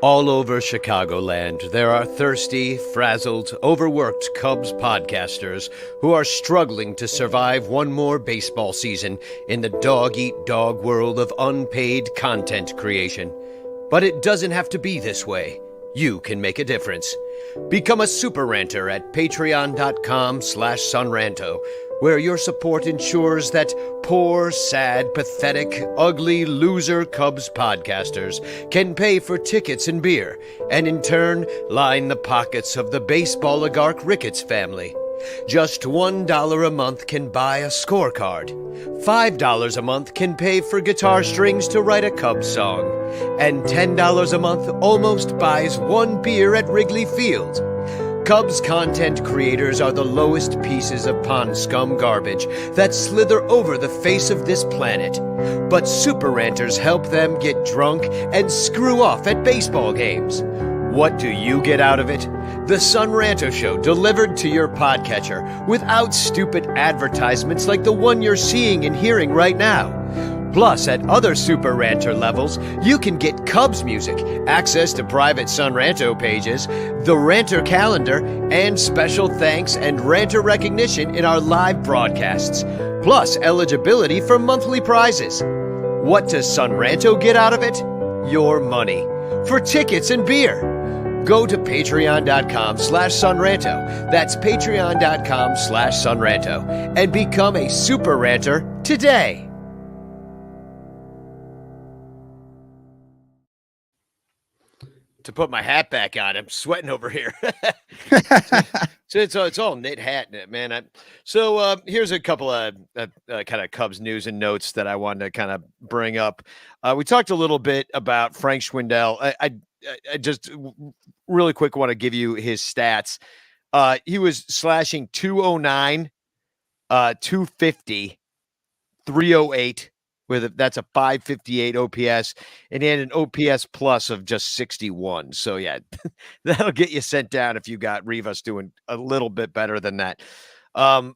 All over Chicagoland, there are thirsty, frazzled, overworked Cubs podcasters who are struggling to survive one more baseball season in the dog-eat-dog world of unpaid content creation. But it doesn't have to be this way. You can make a difference. Become a super ranter at patreon.com/sunranto, where your support ensures that poor, sad, pathetic, ugly, loser Cubs podcasters can pay for tickets and beer, and in turn line the pockets of the baseball oligarch Ricketts family. Just $1 a month can buy a scorecard. $5 a month can pay for guitar strings to write a Cubs song. And $10 a month almost buys one beer at Wrigley Field. Cubs content creators are the lowest pieces of pond scum garbage that slither over the face of this planet. But super ranters help them get drunk and screw off at baseball games. What do you get out of it? The Sun Ranto Show delivered to your podcatcher without stupid advertisements like the one you're seeing and hearing right now. Plus, at other Super Ranter levels, you can get Cubs music, access to private Sun Ranto pages, the Ranter calendar, and special thanks and Ranter recognition in our live broadcasts, plus eligibility for monthly prizes. What does Sun Ranto get out of it? Your money. For tickets and beer. Go to patreon.com/sunranto. That's patreon.com/sunranto. And become a Super Ranter today. To put my hat back on, I'm sweating over here. So it's all knit hat, man. So here's a couple of kind of Cubs news and notes that I wanted to kind of bring up. We talked a little bit about Frank Schwindel. I just really quick want to give you his stats. He was slashing 209, 250, 308. That's a 558 OPS, and he had an OPS plus of just 61. So yeah, that'll get you sent down if you got Rivas doing a little bit better than that. Adrian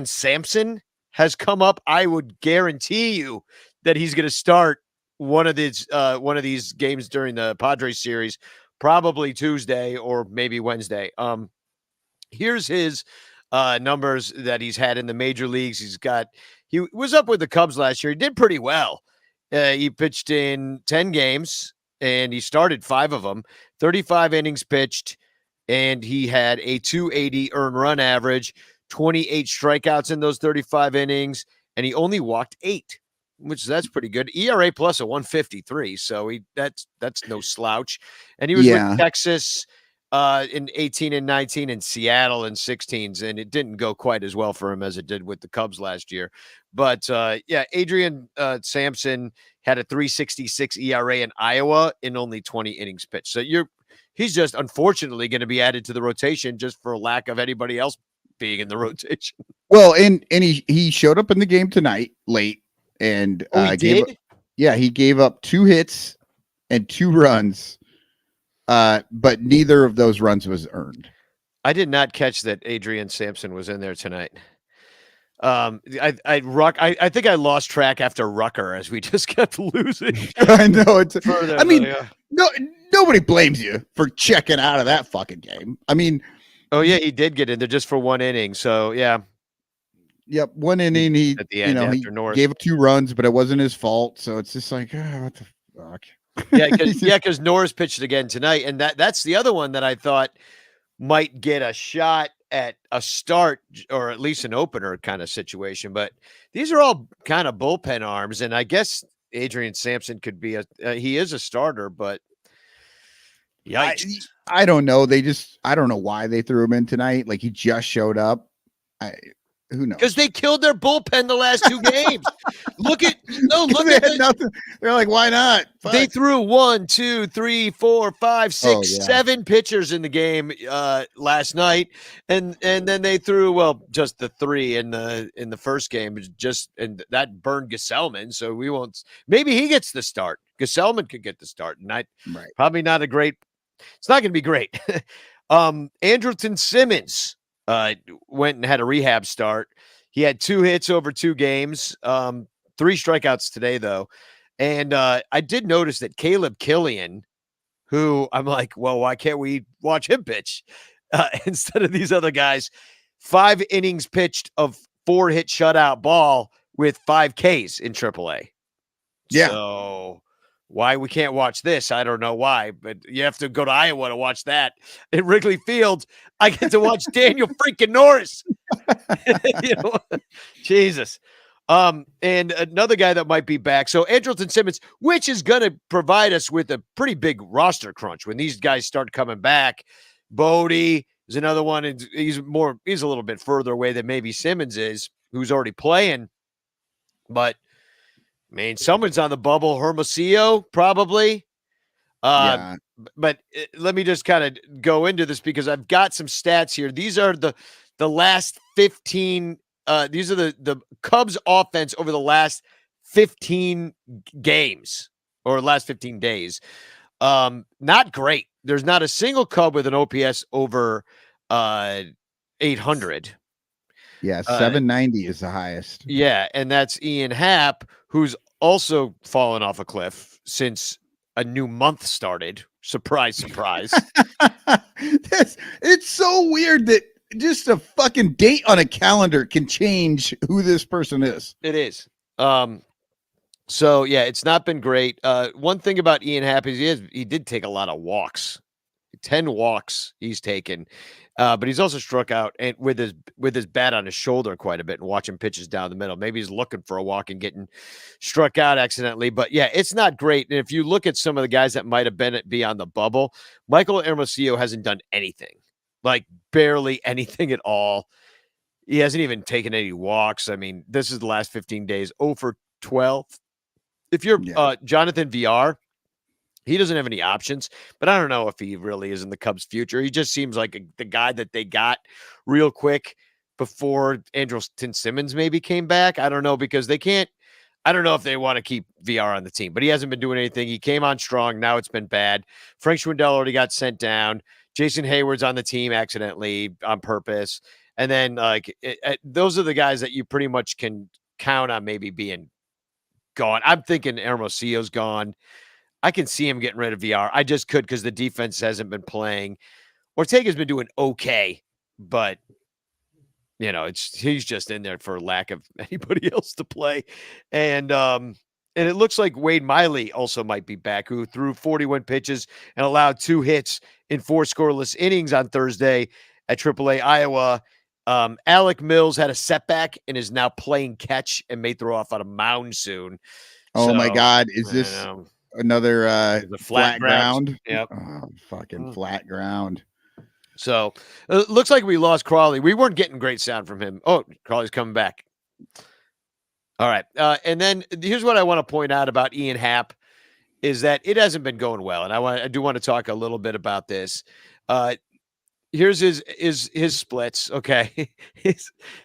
Sampson has come up. I would guarantee you that he's going to start one of these games during the Padres series, probably Tuesday or maybe Wednesday. Here's his numbers that he's had in the major leagues. He was up with the Cubs last year. He did pretty well. He pitched in 10 games, and he started 5 of them, 35 innings pitched, and he had a 280 earned run average, 28 strikeouts in those 35 innings, and he only walked 8, that's pretty good. ERA plus a 153, so that's no slouch. And he was with Texas in 18 and 19, and Seattle in 16s, and it didn't go quite as well for him as it did with the Cubs last year. But Adrian Sampson had a 3.66 ERA in Iowa in only 20 innings pitched. So he's just unfortunately going to be added to the rotation just for lack of anybody else being in the rotation. Well, and he showed up in the game tonight late, and he gave up 2 hits and 2 runs. But neither of those runs was earned. I did not catch that Adrian Sampson was in there tonight. I think I lost track after Rucker as we just kept losing. I know nobody blames you for checking out of that fucking game. I mean, oh yeah, he did get in there just for 1 inning. So yeah. Yep, 1 inning. He at the end he gave up 2 runs, but it wasn't his fault. So it's just like, what the fuck. Because Norris pitched again tonight, and that's the other one that I thought might get a shot at a start or at least an opener kind of situation. But these are all kind of bullpen arms, and I guess Adrian Sampson could be he is a starter, but yikes. I don't know. I don't know why they threw him in tonight. Like, he just showed up. Who knows? Because they killed their bullpen the last 2 games. Look at nothing. They're like, why not? Fuck. They threw 1, 2, 3, 4, 5, 6, Oh, yeah. 7 pitchers in the game last night, and then they threw just the 3 in the first game. And that burned Gesellman, so we won't. Maybe he gets the start. Gesellman could get the start, and probably not a great. It's not going to be great. Andrelton Simmons went and had a rehab start. He had 2 hits over 2 games, 3 strikeouts today, though. And I did notice that Caleb Killian, who I'm like, well, why can't we watch him pitch instead of these other guys? 5 innings pitched of 4-hit shutout ball with 5 Ks in AAA. Yeah. So why we can't watch this, I don't know why, but you have to go to Iowa to watch that. At Wrigley Field, I get to watch Daniel freaking Norris. Jesus. And another guy that might be back. So Andrelton Simmons, which is going to provide us with a pretty big roster crunch when these guys start coming back. Bodie is another one. And he's a little bit further away than maybe Simmons is, who's already playing. But someone's on the bubble. Hermosillo, probably. Yeah. But let me just kind of go into this because I've got some stats here. These are the last 15. These are the Cubs offense over the last 15 games or last 15 days. Not great. There's not a single Cub with an OPS over 800. Yeah, 790 is the highest. Yeah, and that's Ian Happ, who's also fallen off a cliff since a new month started. Surprise, surprise. It's so weird that just a fucking date on a calendar can change who this person is. It is. So yeah, it's not been great. One thing about Ian Happ is he did take a lot of walks. 10 walks he's taken. But he's also struck out and with his bat on his shoulder quite a bit and watching pitches down the middle. Maybe he's looking for a walk and getting struck out accidentally. But yeah, it's not great. And if you look at some of the guys that might have be on the bubble, Michael Hermosillo hasn't done anything, like barely anything at all. He hasn't even taken any walks. I mean, this is the last 15 days, 0 for 12. If you're Jonathan VR, he doesn't have any options, but I don't know if he really is in the Cubs' future. He just seems like the guy that they got real quick before Andrelton Simmons maybe came back. I don't know because they can't. I don't know if they want to keep VR on the team, but he hasn't been doing anything. He came on strong. Now it's been bad. Frank Schwindel already got sent down. Jason Hayward's on the team accidentally on purpose. And then those are the guys that you pretty much can count on maybe being gone. I'm thinking Hermosillo's gone. I can see him getting rid of VR. I just could because the defense hasn't been playing. Ortega's been doing okay, but he's just in there for lack of anybody else to play. And it looks like Wade Miley also might be back, who threw 41 pitches and allowed 2 hits in 4 scoreless innings on Thursday at AAA Iowa. Alec Mills had a setback and is now playing catch and may throw off on a mound soon. Oh my God. Is this another flat ground? Yep. Oh, fucking flat ground. So it looks like we lost Crawley. We weren't getting great sound from him. Oh, Crawley's coming back. All right. And then here's what I want to point out about Ian Happ is that it hasn't been going well. And I do want to talk a little bit about this. Here's his splits. Okay.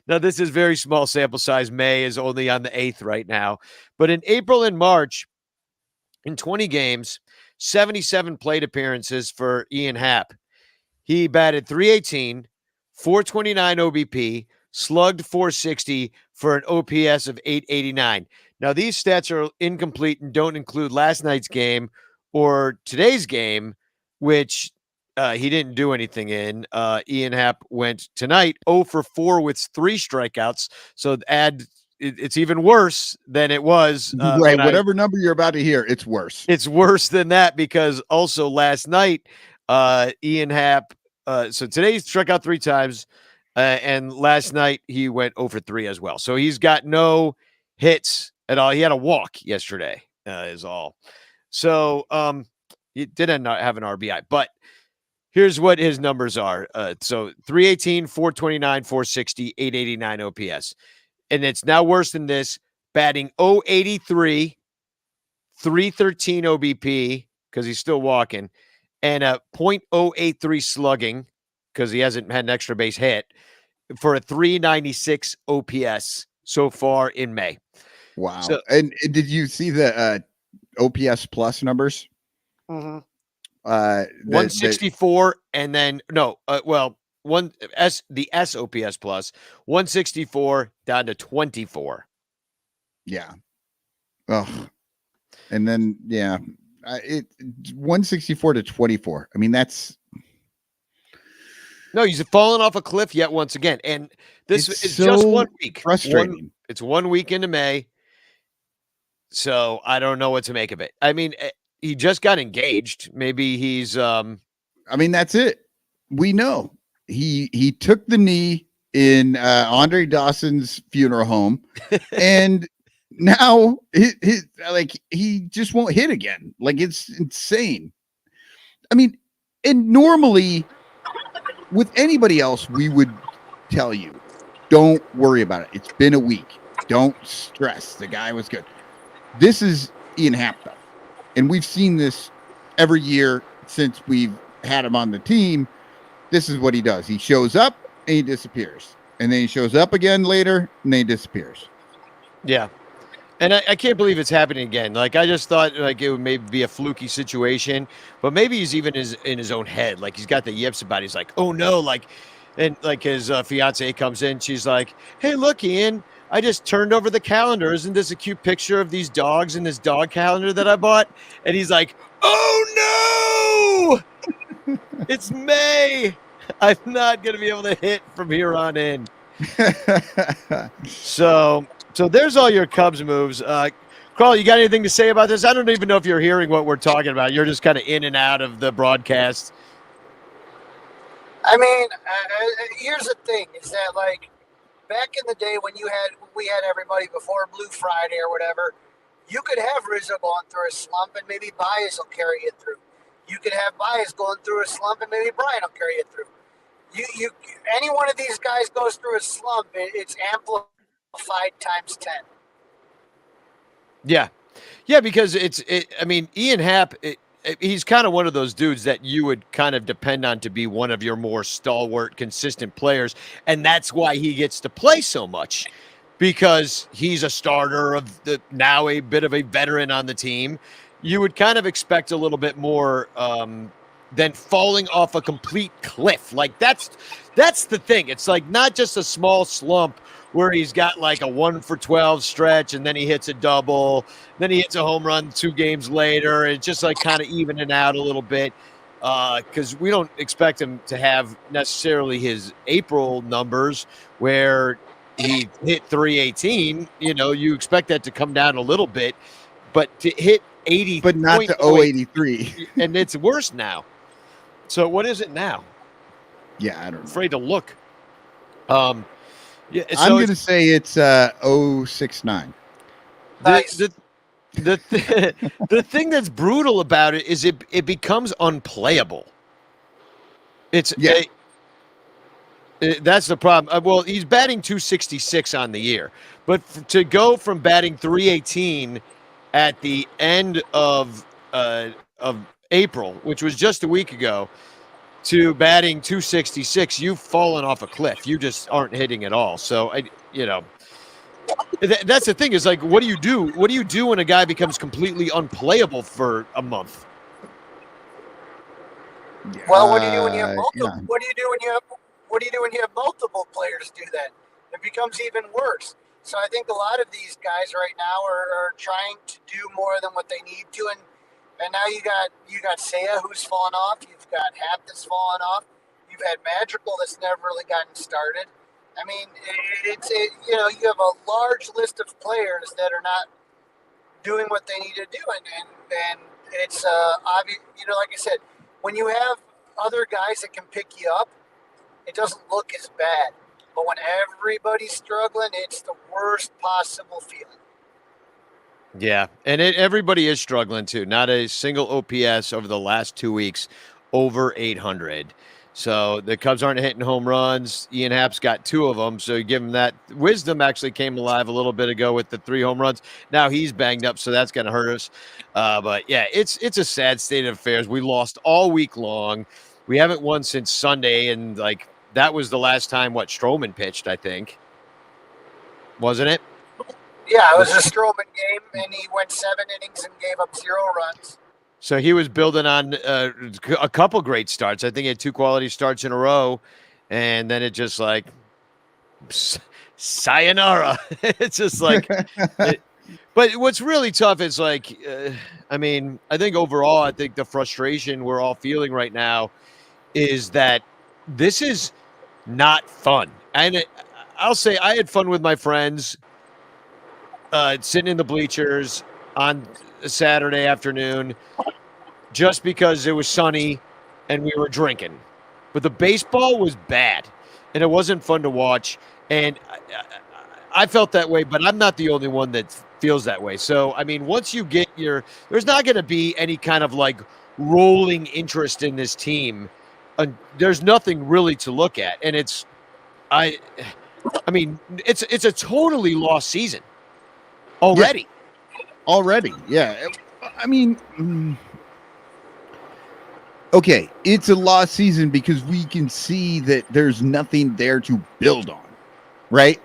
Now this is very small sample size. May is only on the 8th right now, but in April and March, in 20 games, 77 plate appearances for Ian Happ. He batted .318, 429 OBP, slugged .460 for an OPS of .889. Now, these stats are incomplete and don't include last night's game or today's game, which he didn't do anything in. Ian Happ went tonight 0 for 4 with 3 strikeouts. So it's even worse than it was. Right. Whatever number you're about to hear, it's worse. It's worse than that because also last night, Ian Happ, so today he struck out 3 times, and last night he went 0 for 3 as well. So he's got no hits at all. He had a walk yesterday, is all. So he did not have an RBI. But here's what his numbers are. So 318, 429, 460, 889 OPS. And it's now worse than this, batting 083, 313 OBP because he's still walking, and a .083 slugging because he hasn't had an extra base hit for a 396 OPS so far in May. Wow. So, and did you see the OPS plus numbers? Mm-hmm. 164 and then the SOPS plus 164 down to 24. Yeah. Oh, and then it 164 to 24. I mean, that's no, he's fallen off a cliff yet once again, and this is so just 1 week. frustrating. It's 1 week into May, so I don't know what to make of it. I mean, he just got engaged. Maybe he's I mean, that's it. We know he took the knee in Andre Dawson's funeral home, and now he just won't hit again. Like, it's insane. I mean, and normally with anybody else, we would tell you, don't worry about it. It's been a week. Don't stress. The guy was good. This is Ian Happ, though. And we've seen this every year since we've had him on the team. This is what he does. He shows up and he disappears. And then he shows up again later and then he disappears. Yeah. And I can't believe it's happening again. Like, I just thought like it would maybe be a fluky situation, but maybe he's even in his own head. Like, he's got the yips about it. He's like, oh no, like, and like his fiance comes in. She's like, hey, look, Ian, I just turned over the calendar. Isn't this a cute picture of these dogs in this dog calendar that I bought? And he's like, oh no, it's May. I'm not going to be able to hit from here on in. So there's all your Cubs moves. Carl, you got anything to say about this? I don't even know if you're hearing what we're talking about. You're just kind of in and out of the broadcast. I mean, here's the thing: is that like back in the day when we had everybody before Blue Friday or whatever, you could have Rizzo going through a slump and maybe Baez will carry it through. You could have Baez going through a slump and maybe Brian will carry it through. You any one of these guys goes through a slump, it's amplified times 10. Yeah, because I mean, Ian Happ, he's kind of one of those dudes that you would kind of depend on to be one of your more stalwart, consistent players, and that's why he gets to play so much, because he's a starter now a bit of a veteran on the team. You would kind of expect a little bit more than falling off a complete cliff. Like, that's the thing. It's like not just a small slump where he's got like a 1 for 12 stretch and then he hits a double, then he hits a home run 2 games later. It's just like kind of evening out a little bit, because we don't expect him to have necessarily his April numbers where he hit 318. You expect that to come down a little bit, but to hit 80, but not to 083. And it's worse now. So what is it now? Yeah, I don't know. Afraid to look. Yeah, so I'm going to say it's 069. Nice. The thing that's brutal about it is it becomes unplayable. That's the problem. Well, he's batting 266 on the year, but to go from batting 318 at the end of April, which was just a week ago, to batting 266, you've fallen off a cliff. You just aren't hitting at all. So that's the thing, is like, what do you do? What do you do when a guy becomes completely unplayable for a month? Well, what do you do when you have multiple? Yeah. What do you do when you have multiple players do that? It becomes even worse. So I think a lot of these guys right now are trying to do more than what they need to, and now you got Seiya, who's fallen off. You've got Happ that's fallen off. You've had Madrigal that's never really gotten started. I mean, you have a large list of players that are not doing what they need to do, and it's obvious. Like I said, when you have other guys that can pick you up, it doesn't look as bad. But when everybody's struggling, it's the worst possible feeling. Yeah, and everybody is struggling too. Not a single OPS over the last 2 weeks over 800. So the Cubs aren't hitting home runs. Ian Happ's got 2 of them. So you give him that. Wisdom actually came alive a little bit ago with the 3 home runs. Now he's banged up, so that's going to hurt us. But yeah, it's a sad state of affairs. We lost all week long. We haven't won since Sunday, and like that was the last time Stroman pitched, I think. Wasn't it? Yeah, it was a Stroman game, and he went 7 innings and gave up 0 runs. So he was building on a couple great starts. I think he had 2 quality starts in a row, and then it just like sayonara. It's just like, but what's really tough is like, I mean, I think overall, I think the frustration we're all feeling right now is that this is not fun. And I'll say I had fun with my friends sitting in the bleachers on a Saturday afternoon just because it was sunny and we were drinking. But the baseball was bad and it wasn't fun to watch. And I felt that way, but I'm not the only one that feels that way. So, I mean, once you get there's not going to be any kind of like rolling interest in this team. There's nothing really to look at. And I mean, it's a totally lost season already. Yeah. Already. Yeah. I mean, okay, it's a lost season because we can see that there's nothing there to build on, right?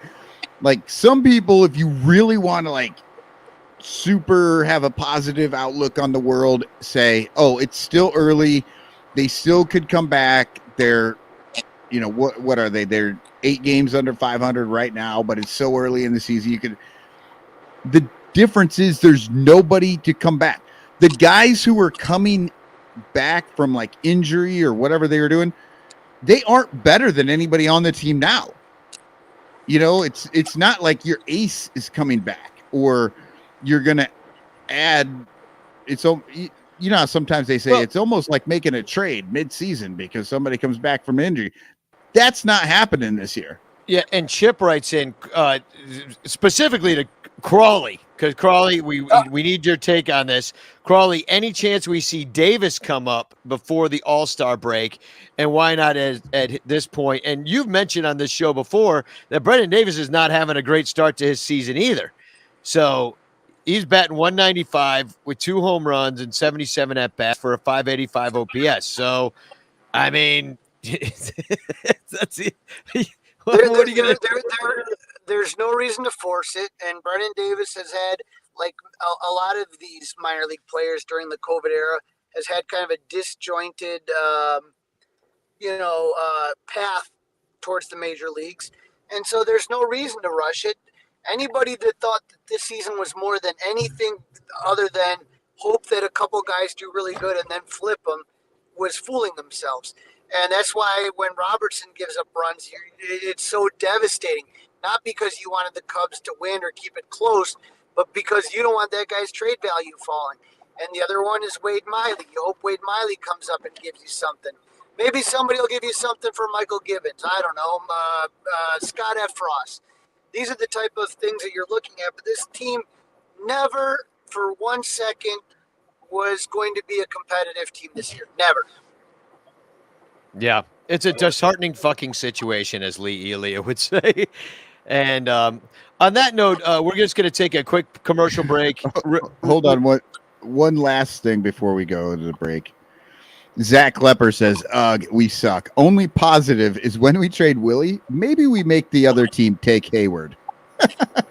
Like some people, if you really want to like super have a positive outlook on the world, say, oh, it's still early. They still could come back. They're, what are they? They're 8 games under 500 right now, but it's so early in the season. The difference is there's nobody to come back. The guys who are coming back from like injury or whatever they were doing, they aren't better than anybody on the team now. It's not like your ace is coming back or you're going to add. How sometimes they say it's almost like making a trade mid-season because somebody comes back from injury. That's not happening this year. Yeah, and Chip writes in specifically to Crawley, because Crawley, we need your take on this. Crawley, any chance we see Davis come up before the All-Star break, and why not at this point? And you've mentioned on this show before that Brendan Davis is not having a great start to his season either. So he's batting 195 with 2 home runs and 77 at bats for a 585 OPS. So, I mean, that's it. What are you gonna? There's no reason to force it, and Brendan Davis has had like a lot of these minor league players during the COVID era has had kind of a disjointed, path towards the major leagues, and so there's no reason to rush it. Anybody that thought that this season was more than anything other than hope that a couple guys do really good and then flip them was fooling themselves. And that's why when Robertson gives up runs, it's so devastating. Not because you wanted the Cubs to win or keep it close, but because you don't want that guy's trade value falling. And the other one is Wade Miley. You hope Wade Miley comes up and gives you something. Maybe somebody will give you something for Michael Gibbons. I don't know, Scott F. Frost. These are the type of things that you're looking at. But this team never for 1 second was going to be a competitive team this year. Never. Yeah, it's a disheartening fucking situation, as Lee Elia would say. And on that note, we're just going to take a quick commercial break. Hold on. One last thing before we go to the break. Zach Klepper says, we suck. Only positive is when we trade Willie, maybe we make the other team take Hayward.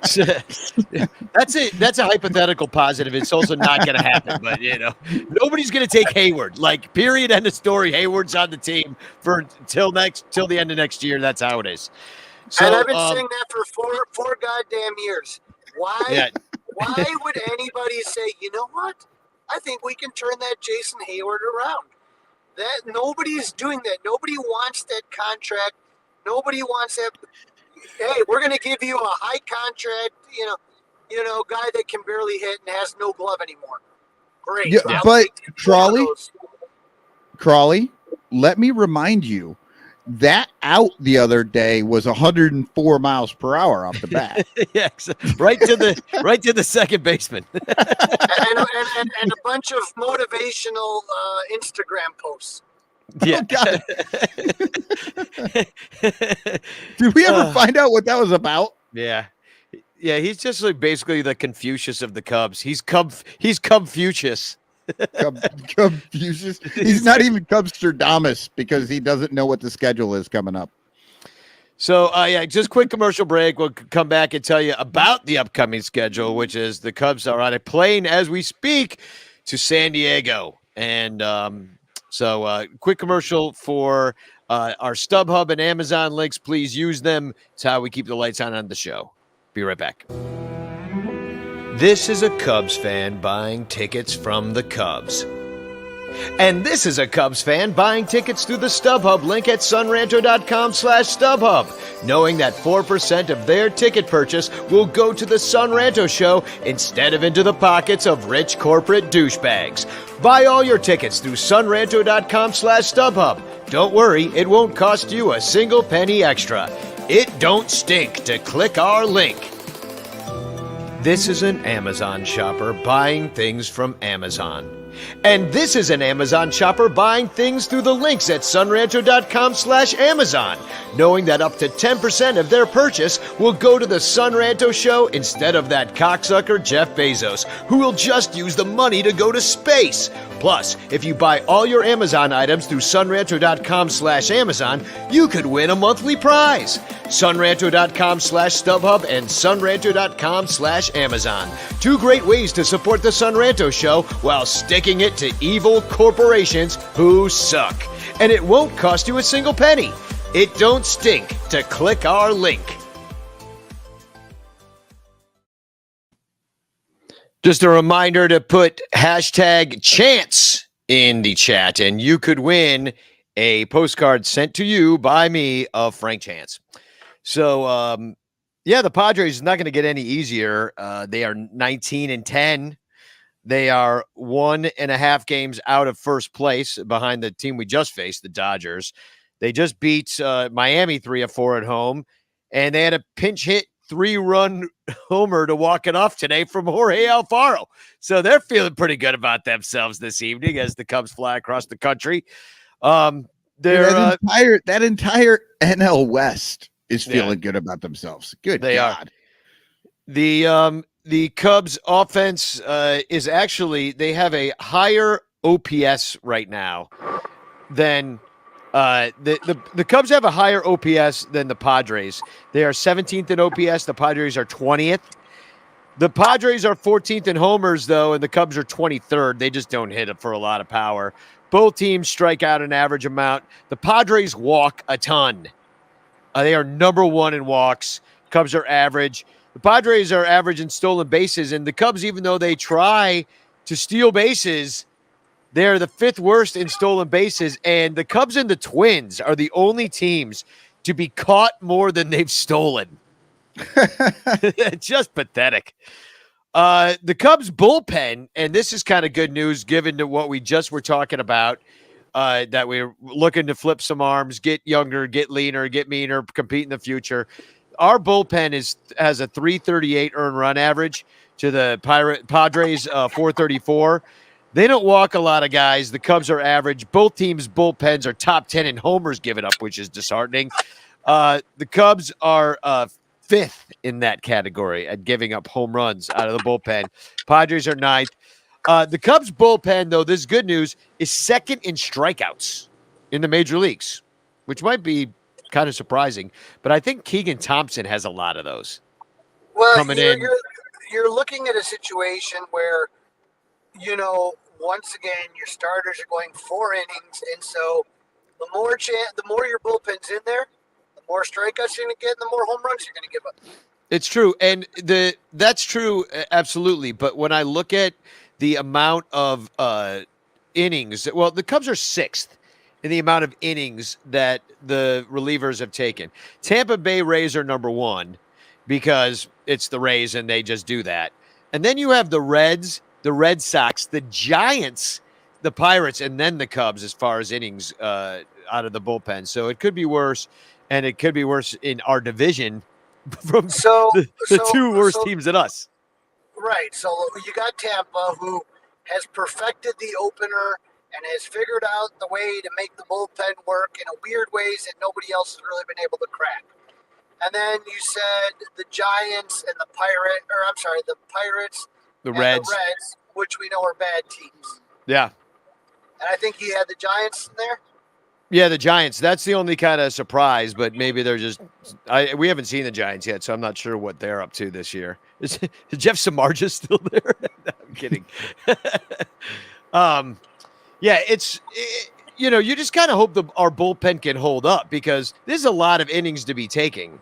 That's a hypothetical positive. It's also not going to happen, but nobody's going to take Hayward. Like, period, end of story. Hayward's on the team till the end of next year. That's how it is. So, and I've been saying that for four goddamn years. Why? Yeah. Why would anybody say, you know what? I think we can turn that Jason Hayward around. That nobody's doing that. Nobody wants that contract. Nobody wants that. Hey, we're going to give you a high contract, guy that can barely hit and has no glove anymore. Great. Yeah, but Crawley, let me remind you, that out the other day was 104 miles per hour off the bat. Yeah, right to the second baseman. and a bunch of motivational Instagram posts. Yeah. Oh, God. Did we ever find out what that was about? Yeah. Yeah, he's just like basically the Confucius of the Cubs. He's Confucius. Confucius. He's not even Cubstradamus because he doesn't know what the schedule is coming up. So, yeah, just quick commercial break. We'll come back and tell you about the upcoming schedule, which is the Cubs are on a plane as we speak to San Diego. And quick commercial for our Stubhub and Amazon links. Please use them. It's how we keep the lights on the show. Be right back. This is a Cubs fan buying tickets from the Cubs. And this is a Cubs fan buying tickets through the StubHub link at sunranto.com/StubHub, knowing that 4% of their ticket purchase will go to the Sun Ranto show instead of into the pockets of rich corporate douchebags. Buy all your tickets through sunranto.com/StubHub. Don't worry, it won't cost you a single penny extra. It don't stink to click our link. This is an Amazon shopper buying things from Amazon. And this is an Amazon shopper buying things through the links at sunranto.com/Amazon, knowing that up to 10% of their purchase will go to the Sun Ranto show instead of that cocksucker Jeff Bezos, who will just use the money to go to space. Plus, if you buy all your Amazon items through sunranto.com/Amazon, you could win a monthly prize. sunranto.com/StubHub and sunranto.com/Amazon. Two great ways to support the Sun Ranto show while sticking it to evil corporations who suck. And it won't cost you a single penny. It don't stink to click our link. Just a reminder to put hashtag chance in the chat, and you could win a postcard sent to you by me of Frank Chance. So, the Padres is not going to get any easier. They are 19-10. They are 1.5 games out of first place behind the team we just faced, the Dodgers. They just beat Miami 3-4 at home, and they had a pinch hit 3-run homer to walk it off today from Jorge Alfaro. So they're feeling pretty good about themselves this evening as the Cubs fly across the country. That entire NL West is feeling good about themselves. Good they God. Are. The Cubs offense is actually, they have a higher OPS right now than the Cubs have a higher OPS than the Padres. They are 17th in OPS. The Padres are 20th. The Padres are 14th in homers, though, and the Cubs are 23rd. They just don't hit it for a lot of power. Both teams strike out an average amount. The Padres walk a ton. They are number one in walks. Cubs are average. The Padres are average in stolen bases, and the Cubs, even though they try to steal bases, they're the 5th worst in stolen bases, and the Cubs and the Twins are the only teams to be caught more than they've stolen. Just pathetic. The Cubs bullpen, and this is kind of good news given to what we just were talking about, that we're looking to flip some arms, get younger, get leaner, get meaner, compete in the future. Our bullpen has a 338 earned run average to the Padres 434. They don't walk a lot of guys. The Cubs are average. Both teams' bullpens are top 10 in homers given up, which is disheartening. The Cubs are 5th in that category at giving up home runs out of the bullpen. Padres are 9th. The Cubs bullpen, though, this is good news, is 2nd in strikeouts in the major leagues, which might be kind of surprising. But I think Keegan Thompson has a lot of those. Well, coming in. You're looking at a situation where, once again, your starters are going 4 innings, and so the more your bullpen's in there, the more strikeouts you're going to get, and the more home runs you're going to give up. It's true, and that's true, absolutely. But when I look at the amount of innings, well, the Cubs are 6th in the amount of innings that the relievers have taken. Tampa Bay Rays are number 1 because it's the Rays and they just do that. And then you have the Reds, the Red Sox, the Giants, the Pirates, and then the Cubs as far as innings out of the bullpen. So it could be worse, and it could be worse in our division from the two worst teams than us. Right. So you got Tampa, who has perfected the opener and has figured out the way to make the bullpen work in a weird ways that nobody else has really been able to crack. And then you said the Giants and the Pirates, The and Reds. the Reds, which we know are bad teams. Yeah. And I think he had the Giants in there. Yeah, the Giants. That's the only kind of surprise, but maybe they're just we haven't seen the Giants yet, so I'm not sure what they're up to this year. Is Jeff Samardzija still there? No, I'm kidding. Yeah, you just kind of hope our bullpen can hold up because there's a lot of innings to be taking.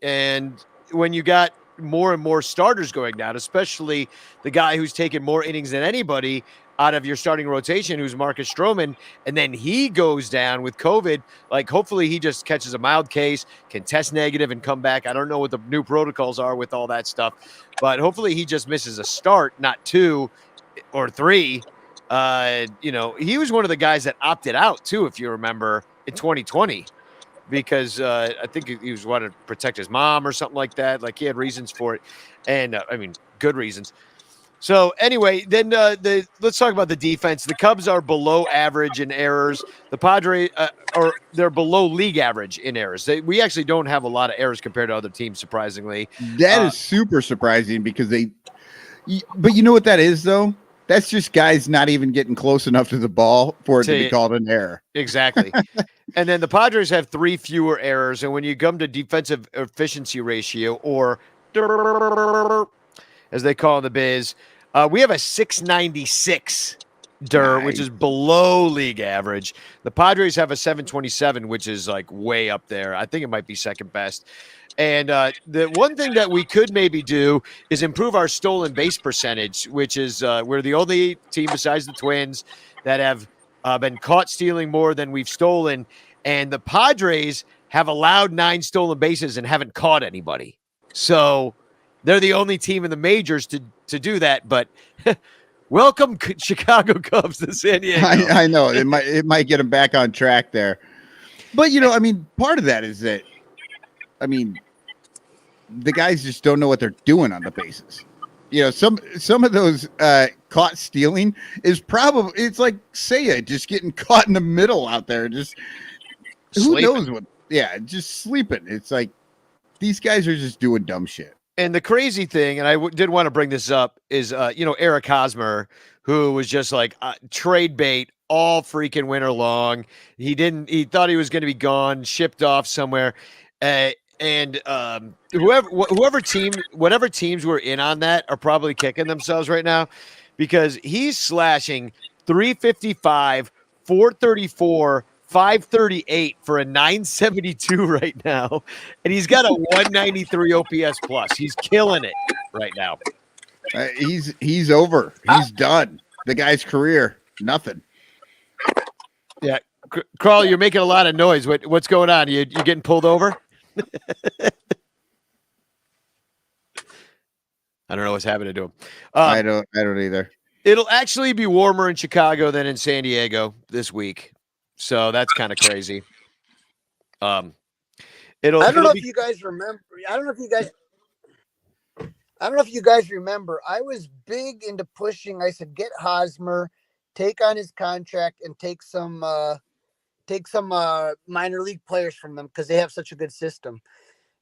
And when you got more and more starters going down, especially the guy who's taken more innings than anybody out of your starting rotation, who's Marcus Stroman, and then he goes down with COVID, like hopefully he just catches a mild case, can test negative and come back. I don't know what the new protocols are with all that stuff, but hopefully he just misses a start, not 2 or 3. He was one of the guys that opted out too, if you remember, in 2020. Because I think he was wanting to protect his mom or something like that. Like he had reasons for it. And good reasons. So anyway, then let's talk about the defense. The Cubs are below average in errors. The Padres they're below league average in errors. We actually don't have a lot of errors compared to other teams, surprisingly. That is super surprising because but you know what that is though? That's just guys not even getting close enough to the ball for it to be called an error. Exactly. And then the Padres have 3 fewer errors. And when you come to defensive efficiency ratio, or as they call in the biz, we have a 696 which is below league average. The Padres have a 727, which is like way up there. I think it might be second best. And the one thing that we could maybe do is improve our stolen base percentage, which is we're the only team besides the Twins that have been caught stealing more than we've stolen. And the Padres have allowed 9 stolen bases and haven't caught anybody. So they're the only team in the majors to do that. But welcome, Chicago Cubs to San Diego. I know it might get them back on track there. But part of that is that the guys just don't know what they're doing on the bases. Some of those caught stealing is probably, it's like Seiya just getting caught in the middle out there. Just Sleeping. Who knows what? Yeah, just sleeping. It's like these guys are just doing dumb shit. And the crazy thing, and I did want to bring this up, is Eric Hosmer, who was just like trade bait all freaking winter long. He thought he was going to be gone, shipped off somewhere. And whatever teams were in on that are probably kicking themselves right now because he's slashing 355, 434, 538 for a 972 right now. And he's got a 193 OPS plus. He's killing it right now. He's over. He's done. The guy's career, nothing. Yeah. Carl, you're making a lot of noise. What's going on? You getting pulled over? I don't know what's happening to him. I don't either. It'll actually be warmer in Chicago than in San Diego this week, so that's kind of crazy. I don't know if you guys remember. I don't know if you guys remember. I was big into pushing. I said, get Hosmer, take on his contract, and take some minor league players from them because they have such a good system.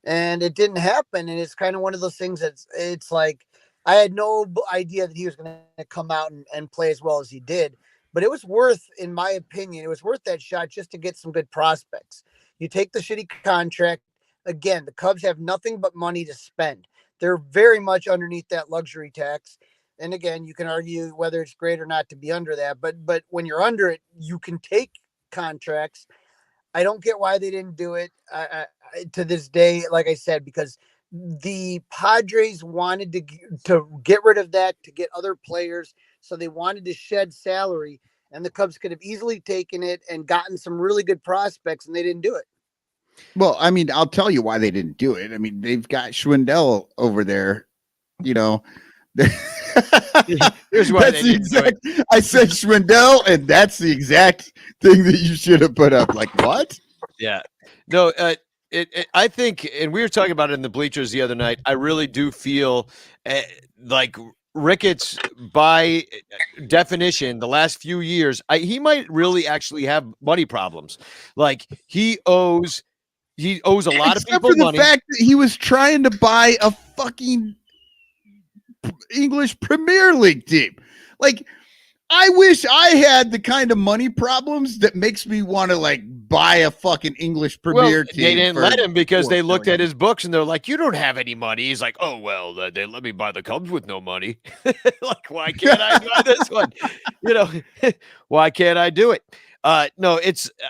And it didn't happen. And it's kind of one of those things it's like I had no idea that he was going to come out and play as well as he did. But it was worth, in my opinion, that shot just to get some good prospects. You take the shitty contract. Again, the Cubs have nothing but money to spend. They're very much underneath that luxury tax. And again, you can argue whether it's great or not to be under that. But when you're under it, you can take contracts. I don't get why they didn't do it to this day, like I said, because the Padres wanted to get rid of that, to get other players. So they wanted to shed salary, and the Cubs could have easily taken it and gotten some really good prospects, and they didn't do it. Well, I'll tell you why they didn't do it. They've got Schwindel over there, Here's why they didn't do it. I said Schwindel, and that's the exact thing that you should have put up. Like, what? Yeah. No, I think, and we were talking about it in the bleachers the other night, I really do feel like Ricketts, by definition, the last few years, he might really actually have money problems. Like he owes a lot of Except people for the money. fact that he was trying to buy a fucking English Premier League team. Like, I wish I had the kind of money problems that makes me want to like buy a fucking English Premier team. They didn't let him because they looked at million. his books and they're like, "You don't have any money." He's like, "Oh well, they let me buy the Cubs with no money. Like, why can't I buy this one? You know, why can't I do it?" No,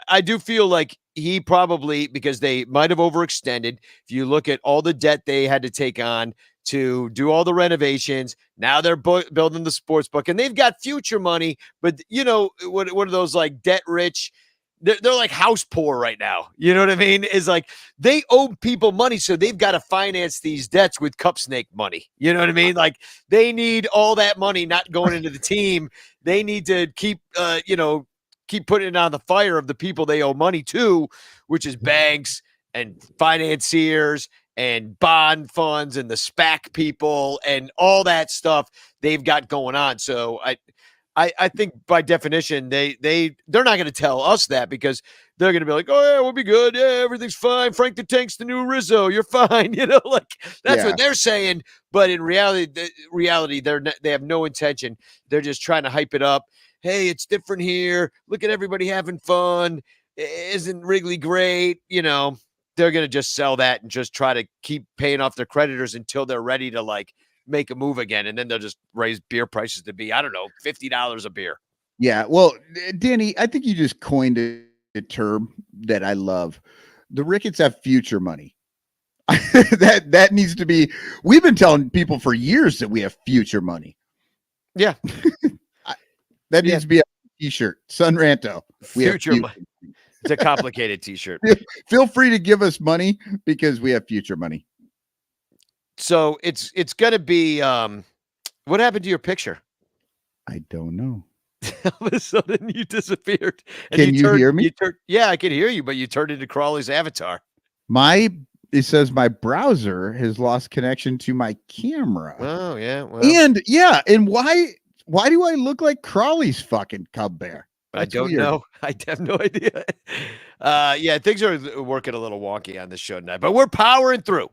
I do feel like he probably, because they might have overextended. If you look at all the debt they had to take on to do all the renovations, now they're building the sports book and they've got future money, but you know, what are those like debt rich? They're like house poor right now. You know what I mean? Is like they owe people money, so they've got to finance these debts with cup snake money. You know what I mean? Like they need all that money not going into the team. They need to keep keep putting it on the fire of the people they owe money to, which is banks and financiers and bond funds and the SPAC people and all that stuff they've got going on. So I think by definition, they're not going to tell us that because they're going to be like, "Oh yeah, we'll be good. Yeah, everything's fine. Frank the Tank's the new Rizzo. You're fine." You know, like that's what they're saying. But in reality, they have no intention. They're just trying to hype it up. Hey, it's different here. Look at everybody having fun. Isn't Wrigley great? You know, they're going to just sell that and just try to keep paying off their creditors until they're ready to like make a move again. And then they'll just raise beer prices to be, I don't know, $50 a beer. Yeah. Well, Danny, I think you just coined a term that I love. The Ricketts have future money. that needs to be, we've been telling people for years that we have future money. Yeah. That needs to be a t-shirt. Son Ranto. Future money. It's a complicated t-shirt. Feel free to give us money because we have future money. So it's going to be, what happened to your picture? I don't know. All of a sudden you disappeared. And can you hear me? Yeah, I can hear you, but you turned into Crawley's avatar. It says my browser has lost connection to my camera. Oh yeah. Well, and why do I look like Crawley's fucking cub bear? I don't know. I have no idea. Yeah, things are working a little wonky on this show tonight, but we're powering through.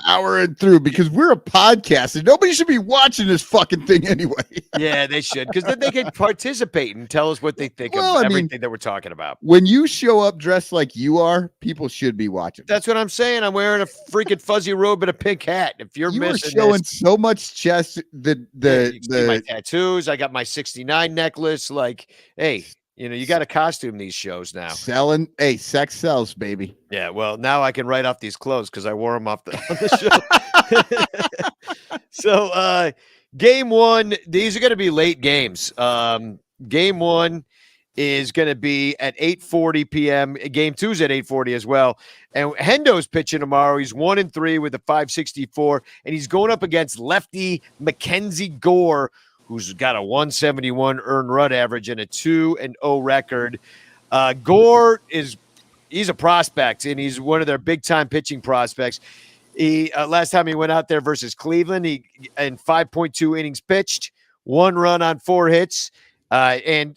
Powering through because we're a podcast and nobody should be watching this fucking thing anyway. Yeah, they should, because then they can participate and tell us what they think of everything that we're talking about. When you show up dressed like you are, people should be watching. That's what I'm saying. I'm wearing a freaking fuzzy robe and a pink hat. If you're missing, showing so much chest. My tattoos. I got my 69 necklace. Like, hey. You know, you got to costume these shows now. Selling, sex sells, baby. Yeah, well, now I can write off these clothes because I wore them on the show. So, game one, these are going to be late games. Game one is going to be at 8:40 p.m. Game two is at 8:40 as well. And Hendo's pitching tomorrow. He's 1-3 with a 5.64, and he's going up against lefty Mackenzie Gore, who's got a 171 earned run average and a 2-0 record. Gore he's a prospect, and he's one of their big time pitching prospects. He last time he went out there versus Cleveland, he in 5.2 innings pitched, 1 run on 4 hits, and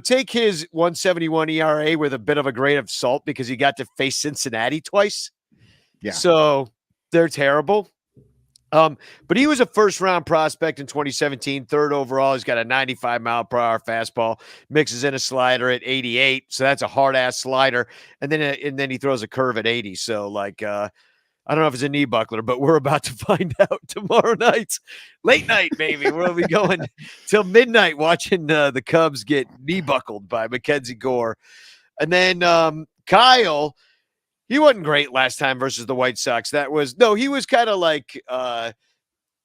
take his 171 ERA with a bit of a grain of salt because he got to face Cincinnati twice. Yeah, so they're terrible. But he was a first-round prospect in 2017, 3rd overall. He's got a 95-mile-per-hour fastball, mixes in a slider at 88, so that's a hard-ass slider, and then he throws a curve at 80. So, like, I don't know if it's a knee buckler, but we're about to find out tomorrow night. Late night, maybe. We'll be going till midnight watching the Cubs get knee buckled by Mackenzie Gore. And then Kyle, he wasn't great last time versus the White Sox. He was kind of like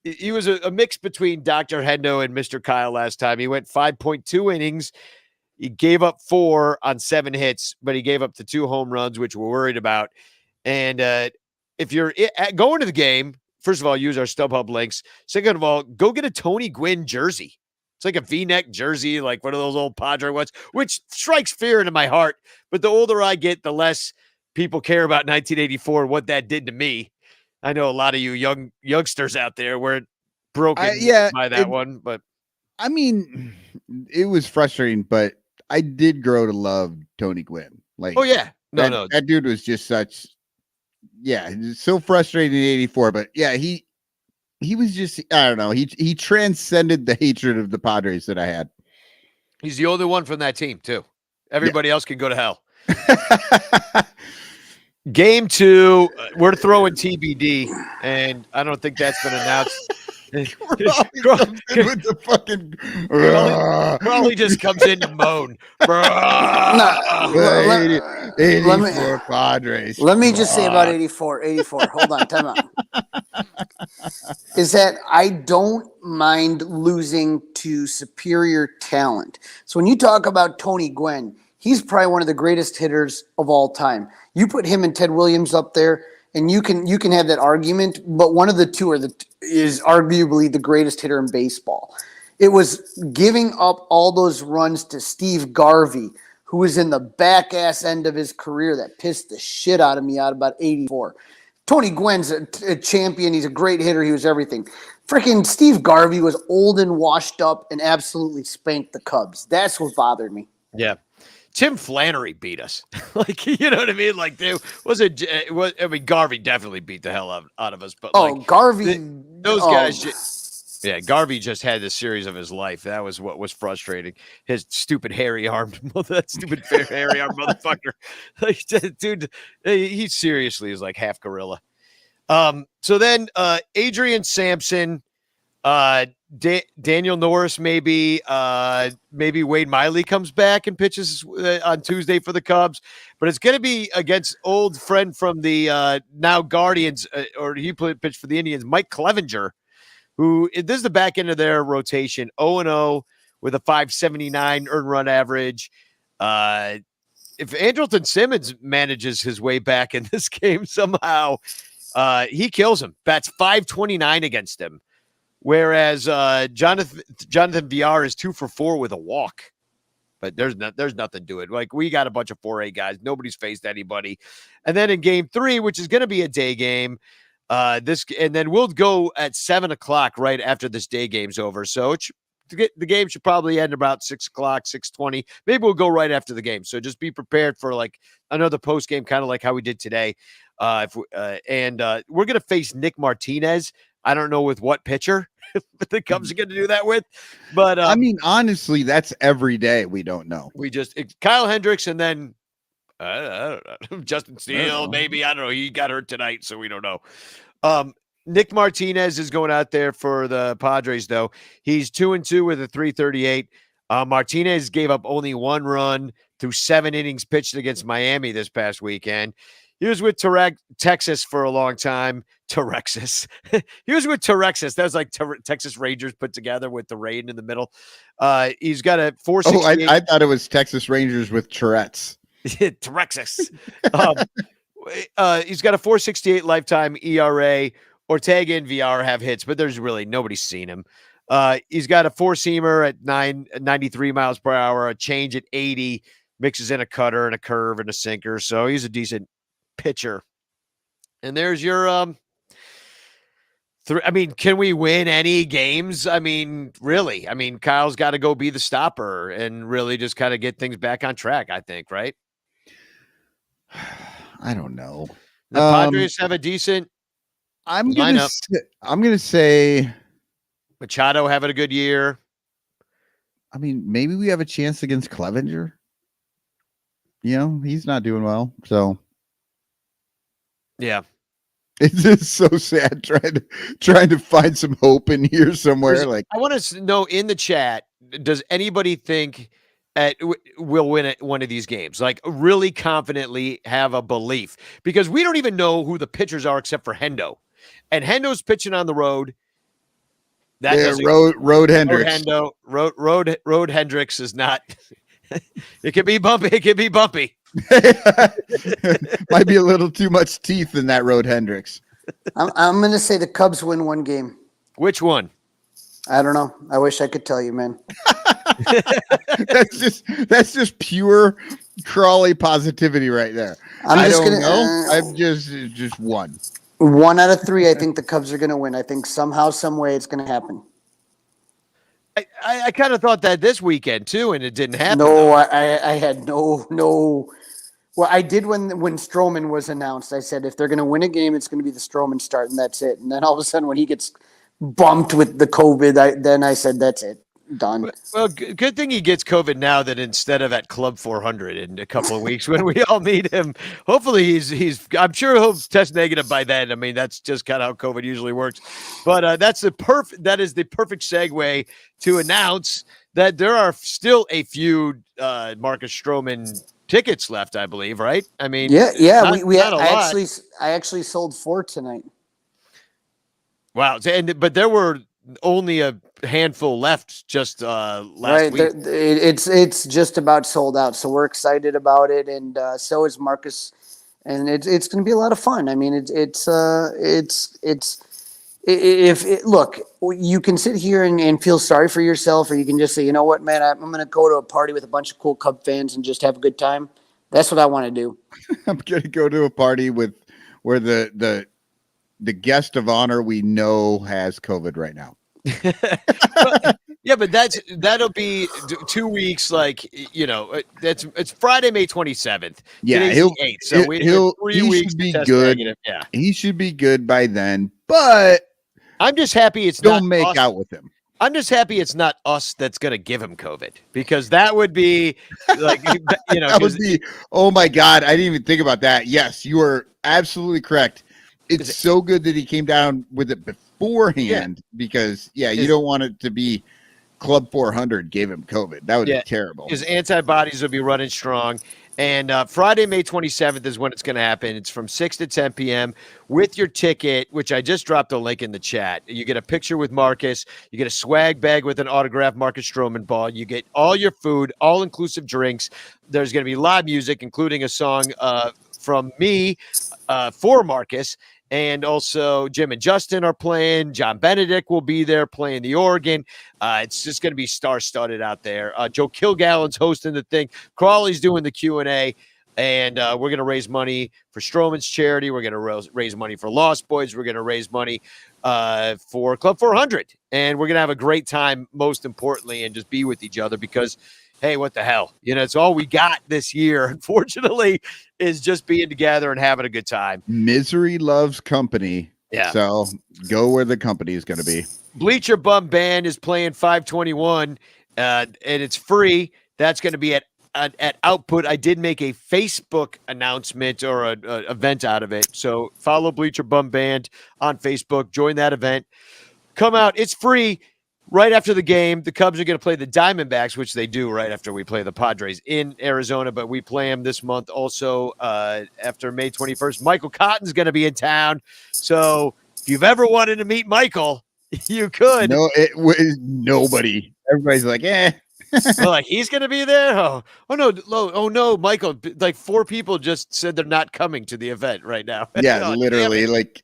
he was a mix between Dr. Hendo and Mr. Kyle last time. He went 5.2 innings. He gave up 4 on 7 hits, but he gave up the 2 home runs, which we're worried about. And if you're going to the game, first of all, use our StubHub links. Second of all, go get a Tony Gwynn jersey. It's like a V-neck jersey, like one of those old Padre ones, which strikes fear into my heart. But the older I get, the less people care about 1984 and what that did to me. I know a lot of you youngsters out there wearing broken yeah, by that one, but I mean, it was frustrating, but I did grow to love Tony Gwynn. Like, oh yeah, no, that dude was just such, so frustrating in '84. But yeah, he was just, I don't know, he transcended the hatred of the Padres that I had. he's the only one from that team too. Everybody else can go to hell. Game 2, we're throwing TBD, and I don't think that's been announced. With the fucking Crawley just comes in to moan. 84 Padres. Let me just say about 84. Hold on, time out. Is that I don't mind losing to superior talent. So when you talk about Tony Gwynn, he's probably one of the greatest hitters of all time. You put him and Ted Williams up there, and you can have that argument, but one of the two is arguably the greatest hitter in baseball. It was giving up all those runs to Steve Garvey, who was in the back ass end of his career that pissed the shit out of me out about 84. Tony Gwynn's a champion. He's a great hitter. He was everything. Freaking Steve Garvey was old and washed up and absolutely spanked the Cubs. That's what bothered me. Yeah. Tim Flannery beat us. Like, you know what I mean? Like, dude, Garvey definitely beat the hell out of us. But Garvey. Those guys. Garvey just had the series of his life. That was what was frustrating. His stupid hairy armed motherfucker. Like, dude, he seriously is like half gorilla. So then Adrian Sampson, Daniel Norris, maybe Wade Miley comes back and pitches on Tuesday for the Cubs, but it's going to be against old friend from the now Guardians, or he pitched for the Indians, Mike Clevenger, who this is the back end of their rotation, 0-0 with a 5.79 earned run average. If Andrelton Simmons manages his way back in this game somehow, he kills him. Bats 5.29 against him. Whereas Jonathan Villar is 2 for 4 with a walk, but there's nothing to it. Like, we got a bunch of 4A guys. Nobody's faced anybody. And then in game 3, which is going to be a day game, and then we'll go at 7:00 right after this day game's over. So the game should probably end about 6:00, 6:20. Maybe we'll go right after the game. So just be prepared for like another post game, kind of like how we did today. We're going to face Nick Martinez. I don't know with what pitcher the Cubs are going to do that with, but I mean, honestly, that's every day. We don't know. Kyle Hendricks, and then I don't know, Justin Steele, maybe, I don't know. He got hurt tonight, so we don't know. Nick Martinez is going out there for the Padres, though. He's 2-2 with a 3.38. Martinez gave up only 1 run through 7 innings pitched against Miami this past weekend. He was with Texas for a long time. Texas. He was with Texas. That was like Texas Rangers put together with the rain in the middle. He's got a 4.68. I thought it was Texas Rangers with Tourette's. Texas. He's got a 4.68 lifetime ERA. Ortega and VR have hits, but there's really nobody's seen him. He's got a 4-seamer at 93 miles per hour, a change at 80, mixes in a cutter and a curve and a sinker. So he's a decent pitcher. And there's your I mean, can we win any games? I mean, really? I mean, Kyle's got to go be the stopper and really just kind of get things back on track, I think, right? I don't know. The Padres have a decent I'm lineup. gonna say Machado having a good year. I mean, maybe we have a chance against Clevenger. You know, he's not doing well, so yeah. It's just so sad trying to find some hope in here somewhere. Like, I want to know in the chat, does anybody think we'll win one of these games? Like, really confidently have a belief, because we don't even know who the pitchers are except for Hendo, and Hendo's pitching on the road. Road Hendricks. Road Hendricks is not. It can be bumpy. It can be bumpy. Might be a little too much teeth in that Road Hendricks. I'm going to say the Cubs win one game. Which one? I don't know. I wish I could tell you, man. That's just pure Crawley positivity right there. I don't know. I'm just one. 1 out of 3, I think the Cubs are going to win. I think somehow, some way, it's going to happen. I kind of thought that this weekend too, and it didn't happen. No, I had no. Well, I did when Stroman was announced. I said if they're going to win a game, it's going to be the Stroman start, and that's it. And then all of a sudden, when he gets bumped with the COVID, then I said that's it, done. Well, good thing he gets COVID now that instead of at Club 400 in a couple of weeks when we all meet him. Hopefully he's I'm sure he'll test negative by then. I mean, that's just kind of how COVID usually works. But that is the perfect segue to announce that there are still a few Marcus Stroman tickets left, I believe, right? I mean, yeah. I actually sold 4 tonight. Wow. But there were only a handful left just last week. It's just about sold out, so we're excited about it, and so is Marcus, and it's going to be a lot of fun. I mean, look, you can sit here and feel sorry for yourself, or you can just say, you know what, man, I'm going to go to a party with a bunch of cool Cub fans and just have a good time. That's what I want to do. I'm going to go to a party where the guest of honor we know has COVID right now. Yeah, but that'll be 2 weeks. Like, it's Friday, May 27th. Yeah, Today's the 8th, so he should be good. Negative. Yeah, he should be good by then. But I'm just happy don't make out with him. I'm just happy it's not us that's going to give him COVID, because that would be like, that would be, oh my God, I didn't even think about that. Yes, you are absolutely correct. It's so good that he came down with it beforehand, because you don't want it to be Club 400 gave him COVID. That would be terrible. His antibodies will be running strong. And Friday, May 27th is when it's going to happen. It's from 6 to 10 p.m. with your ticket, which I just dropped a link in the chat. You get a picture with Marcus. You get a swag bag with an autographed Marcus Stroman ball. You get all your food, all-inclusive drinks. There's going to be live music, including a song from me for Marcus. And also Jim and Justin are playing. John Benedict will be there playing the organ. It's just going to be star-studded out there. Joe Kilgallen's hosting the thing. Crawley's doing the Q&A. And we're going to raise money for Stroman's charity. We're going to raise money for Lost Boys. We're going to raise money for Club 400. And we're going to have a great time, most importantly, and just be with each other, because hey, what the hell? It's all we got this year, unfortunately, is just being together and having a good time. Misery loves company. Yeah. So go where the company is going to be. Bleacher Bum Band is playing 521, and it's free. That's going to be at Output. I did make a Facebook announcement or an event out of it. So follow Bleacher Bum Band on Facebook. Join that event. Come out. It's free. Right after the game, the Cubs are going to play the Diamondbacks, which they do right after we play the Padres in Arizona, but we play them this month also after May 21st. Michael Cotton's going to be in town. So if you've ever wanted to meet Michael, you could. No, nobody. Everybody's like, Well, like, he's going to be there? Oh, no, Michael. Like 4 people just said they're not coming to the event right now. Yeah, literally. Like,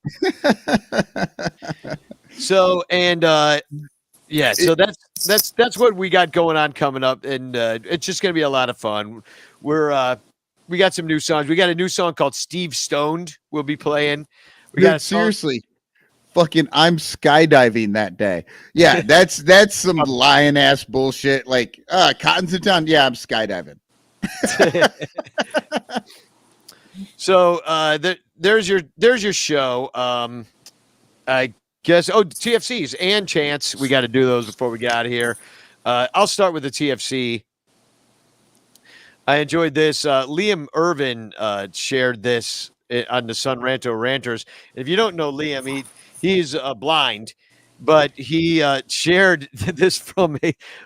so, and, so that's what we got going on coming up, and it's just gonna be a lot of fun. We got some new songs. We got a new song called Steve Stoned. We'll be playing. Seriously, fucking, I'm skydiving that day. Yeah, that's some lion ass bullshit. Like, Cotton's in town. Yeah, I'm skydiving. So there's your show. I guess. Oh, TFCs and Chance. We got to do those before we get out of here. I'll start with the TFC. I enjoyed this. Liam Irvin shared this on the Sun Ranto Ranters. If you don't know Liam, he's blind, but he shared this from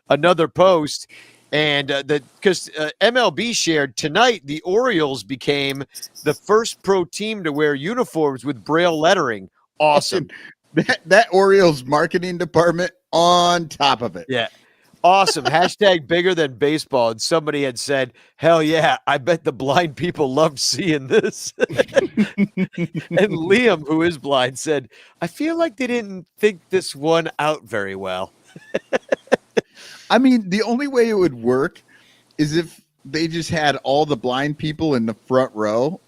another post. And because MLB shared tonight, the Orioles became the first pro team to wear uniforms with Braille lettering. Awesome. That Orioles marketing department on top of it. Yeah. Awesome. Hashtag bigger than baseball. And somebody had said, hell yeah, I bet the blind people loved seeing this. And Liam, who is blind, said, I feel like they didn't think this one out very well. I mean, the only way it would work is if they just had all the blind people in the front row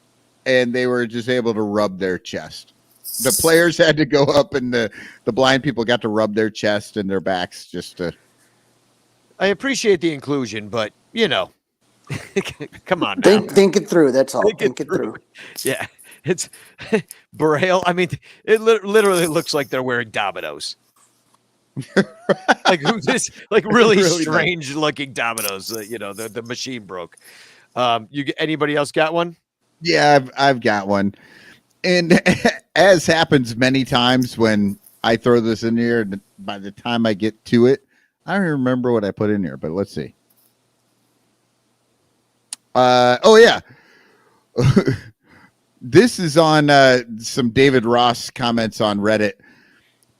and they were just able to rub their chest. The players had to go up, and the blind people got to rub their chest and their backs just to. I appreciate the inclusion, but come on now. Think it through. That's all. Think it through. Yeah, it's Braille. I mean, it literally looks like they're wearing dominoes. Like who's this? Like really strange looking dominoes. The machine broke. Anybody else got one? Yeah, I've got one, and as happens many times when I throw this in here, by the time I get to it, I don't remember what I put in here. But let's see. Oh yeah. This is on some David Ross comments on Reddit.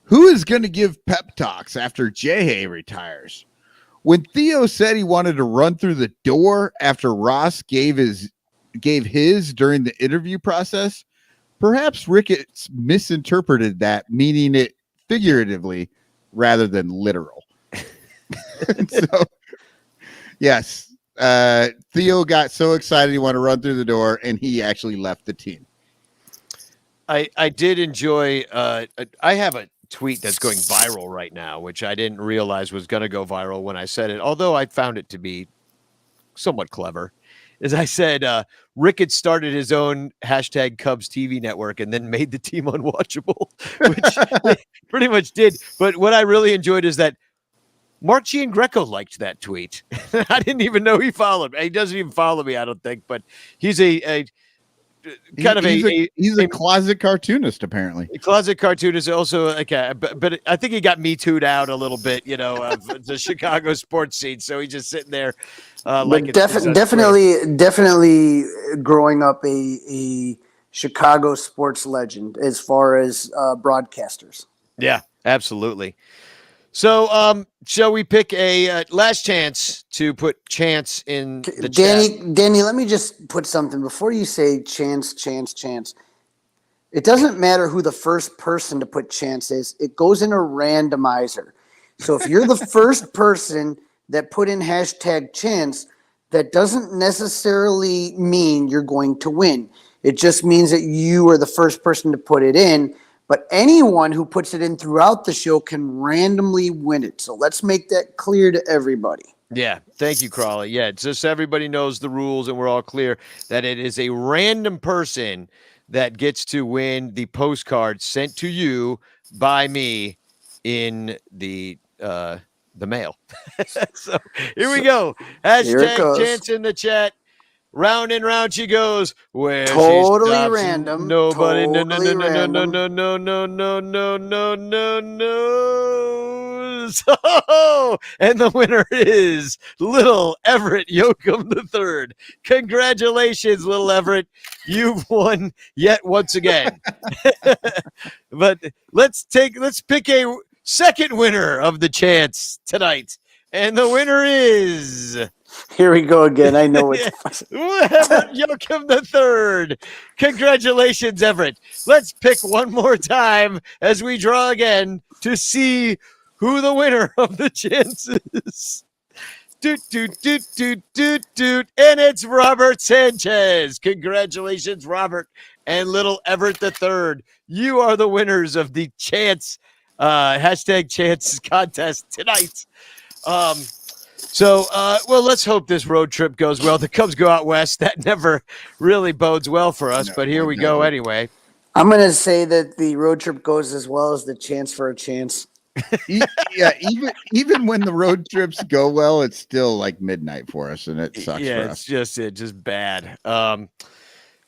Who is going to give pep talks after J.A. retires? When Theo said he wanted to run through the door after Ross gave his during the interview process, perhaps Ricketts misinterpreted that, meaning it figuratively rather than literal. So, yes. Theo got so excited he wanted to run through the door, and he actually left the team. I did enjoy. I have a tweet that's going viral right now, which I didn't realize was going to go viral when I said it, although I found it to be somewhat clever. As I said, Ricketts started his own hashtag Cubs TV network and then made the team unwatchable, which they pretty much did. But what I really enjoyed is that Mark Giangreco liked that tweet. I didn't even know he followed me. He doesn't even follow me, I don't think, but he's he's a closet cartoonist, apparently. A closet cartoonist also, but I think he got Me Too'd out a little bit, of the Chicago sports scene. So he's just sitting there, definitely growing up a Chicago sports legend as far as broadcasters. Yeah, absolutely. So, shall we pick a last chance to put Chance in the chat? Danny, let me just put something before you say Chance. It doesn't matter who the first person to put Chance is. It goes in a randomizer. So if you're the first person that put in hashtag Chance, that doesn't necessarily mean you're going to win. It just means that you are the first person to put it in. But anyone who puts it in throughout the show can randomly win it. So let's make that clear to everybody. Yeah. Thank you, Crawley. Yeah. Just so everybody knows the rules and we're all clear that it is a random person that gets to win the postcard sent to you by me in the mail. So here we go. Hashtag Chance in the chat. Round and round she goes. Where totally she stops, random. Nobody, totally no, So, and the winner is Little Everett Yoakum III. Congratulations, Little Everett. You've won yet once again. But let's pick a second winner of the Chance tonight. And the winner is... Here we go again. I know it's Everett Yoakum III. Congratulations, Everett. Let's pick one more time as we draw again to see who the winner of the Chance is. And it's Robert Sanchez. Congratulations, Robert and Little Everett III. You are the winners of the Chance hashtag Chance contest tonight. So, let's hope this road trip goes well. The Cubs go out west. That never really bodes well for us, but here we go anyway. I'm going to say that the road trip goes as well as the Chance for a Chance. Yeah, even when the road trips go well, it's still like midnight for us, and it sucks for us. It's just bad.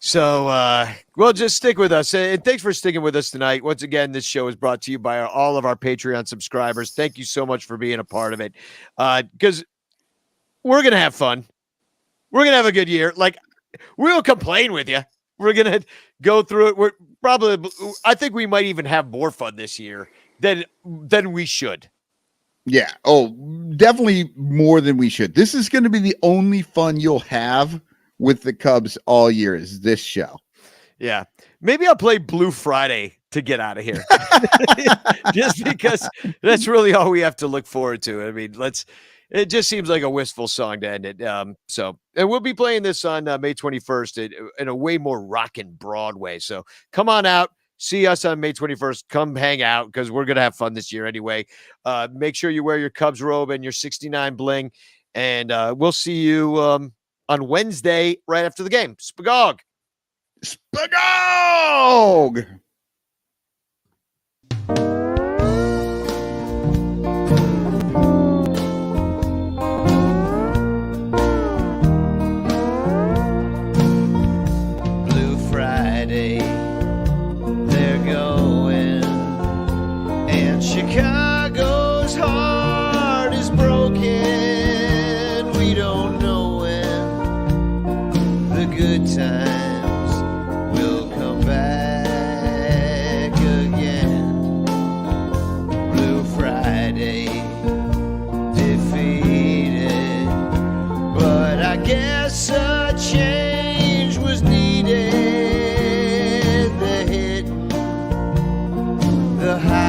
Just stick with us. And thanks for sticking with us tonight. Once again, this show is brought to you by all of our Patreon subscribers. Thank you so much for being a part of it. Because we're going to have fun. We're going to have a good year. Like, we'll complain with you. We're going to go through it. I think we might even have more fun this year than we should. Yeah. Oh, definitely more than we should. This is going to be the only fun you'll have with the Cubs all year is this show. Yeah. Maybe I'll play Blue Friday to get out of here. Just because that's really all we have to look forward to. I mean, it just seems like a wistful song to end it. And we'll be playing this on May 21st in a way more rockin' Broadway. So come on out, see us on May 21st. Come hang out because we're going to have fun this year anyway. Make sure you wear your Cubs robe and your 69 bling. And we'll see you on Wednesday right after the game. Spagog. Spagog! Blue Friday, they're going, and Chicago's heart is broken. We don't know when the good times will come back again. Blue Friday, defeated, but I guess a change was needed. The hit, the high.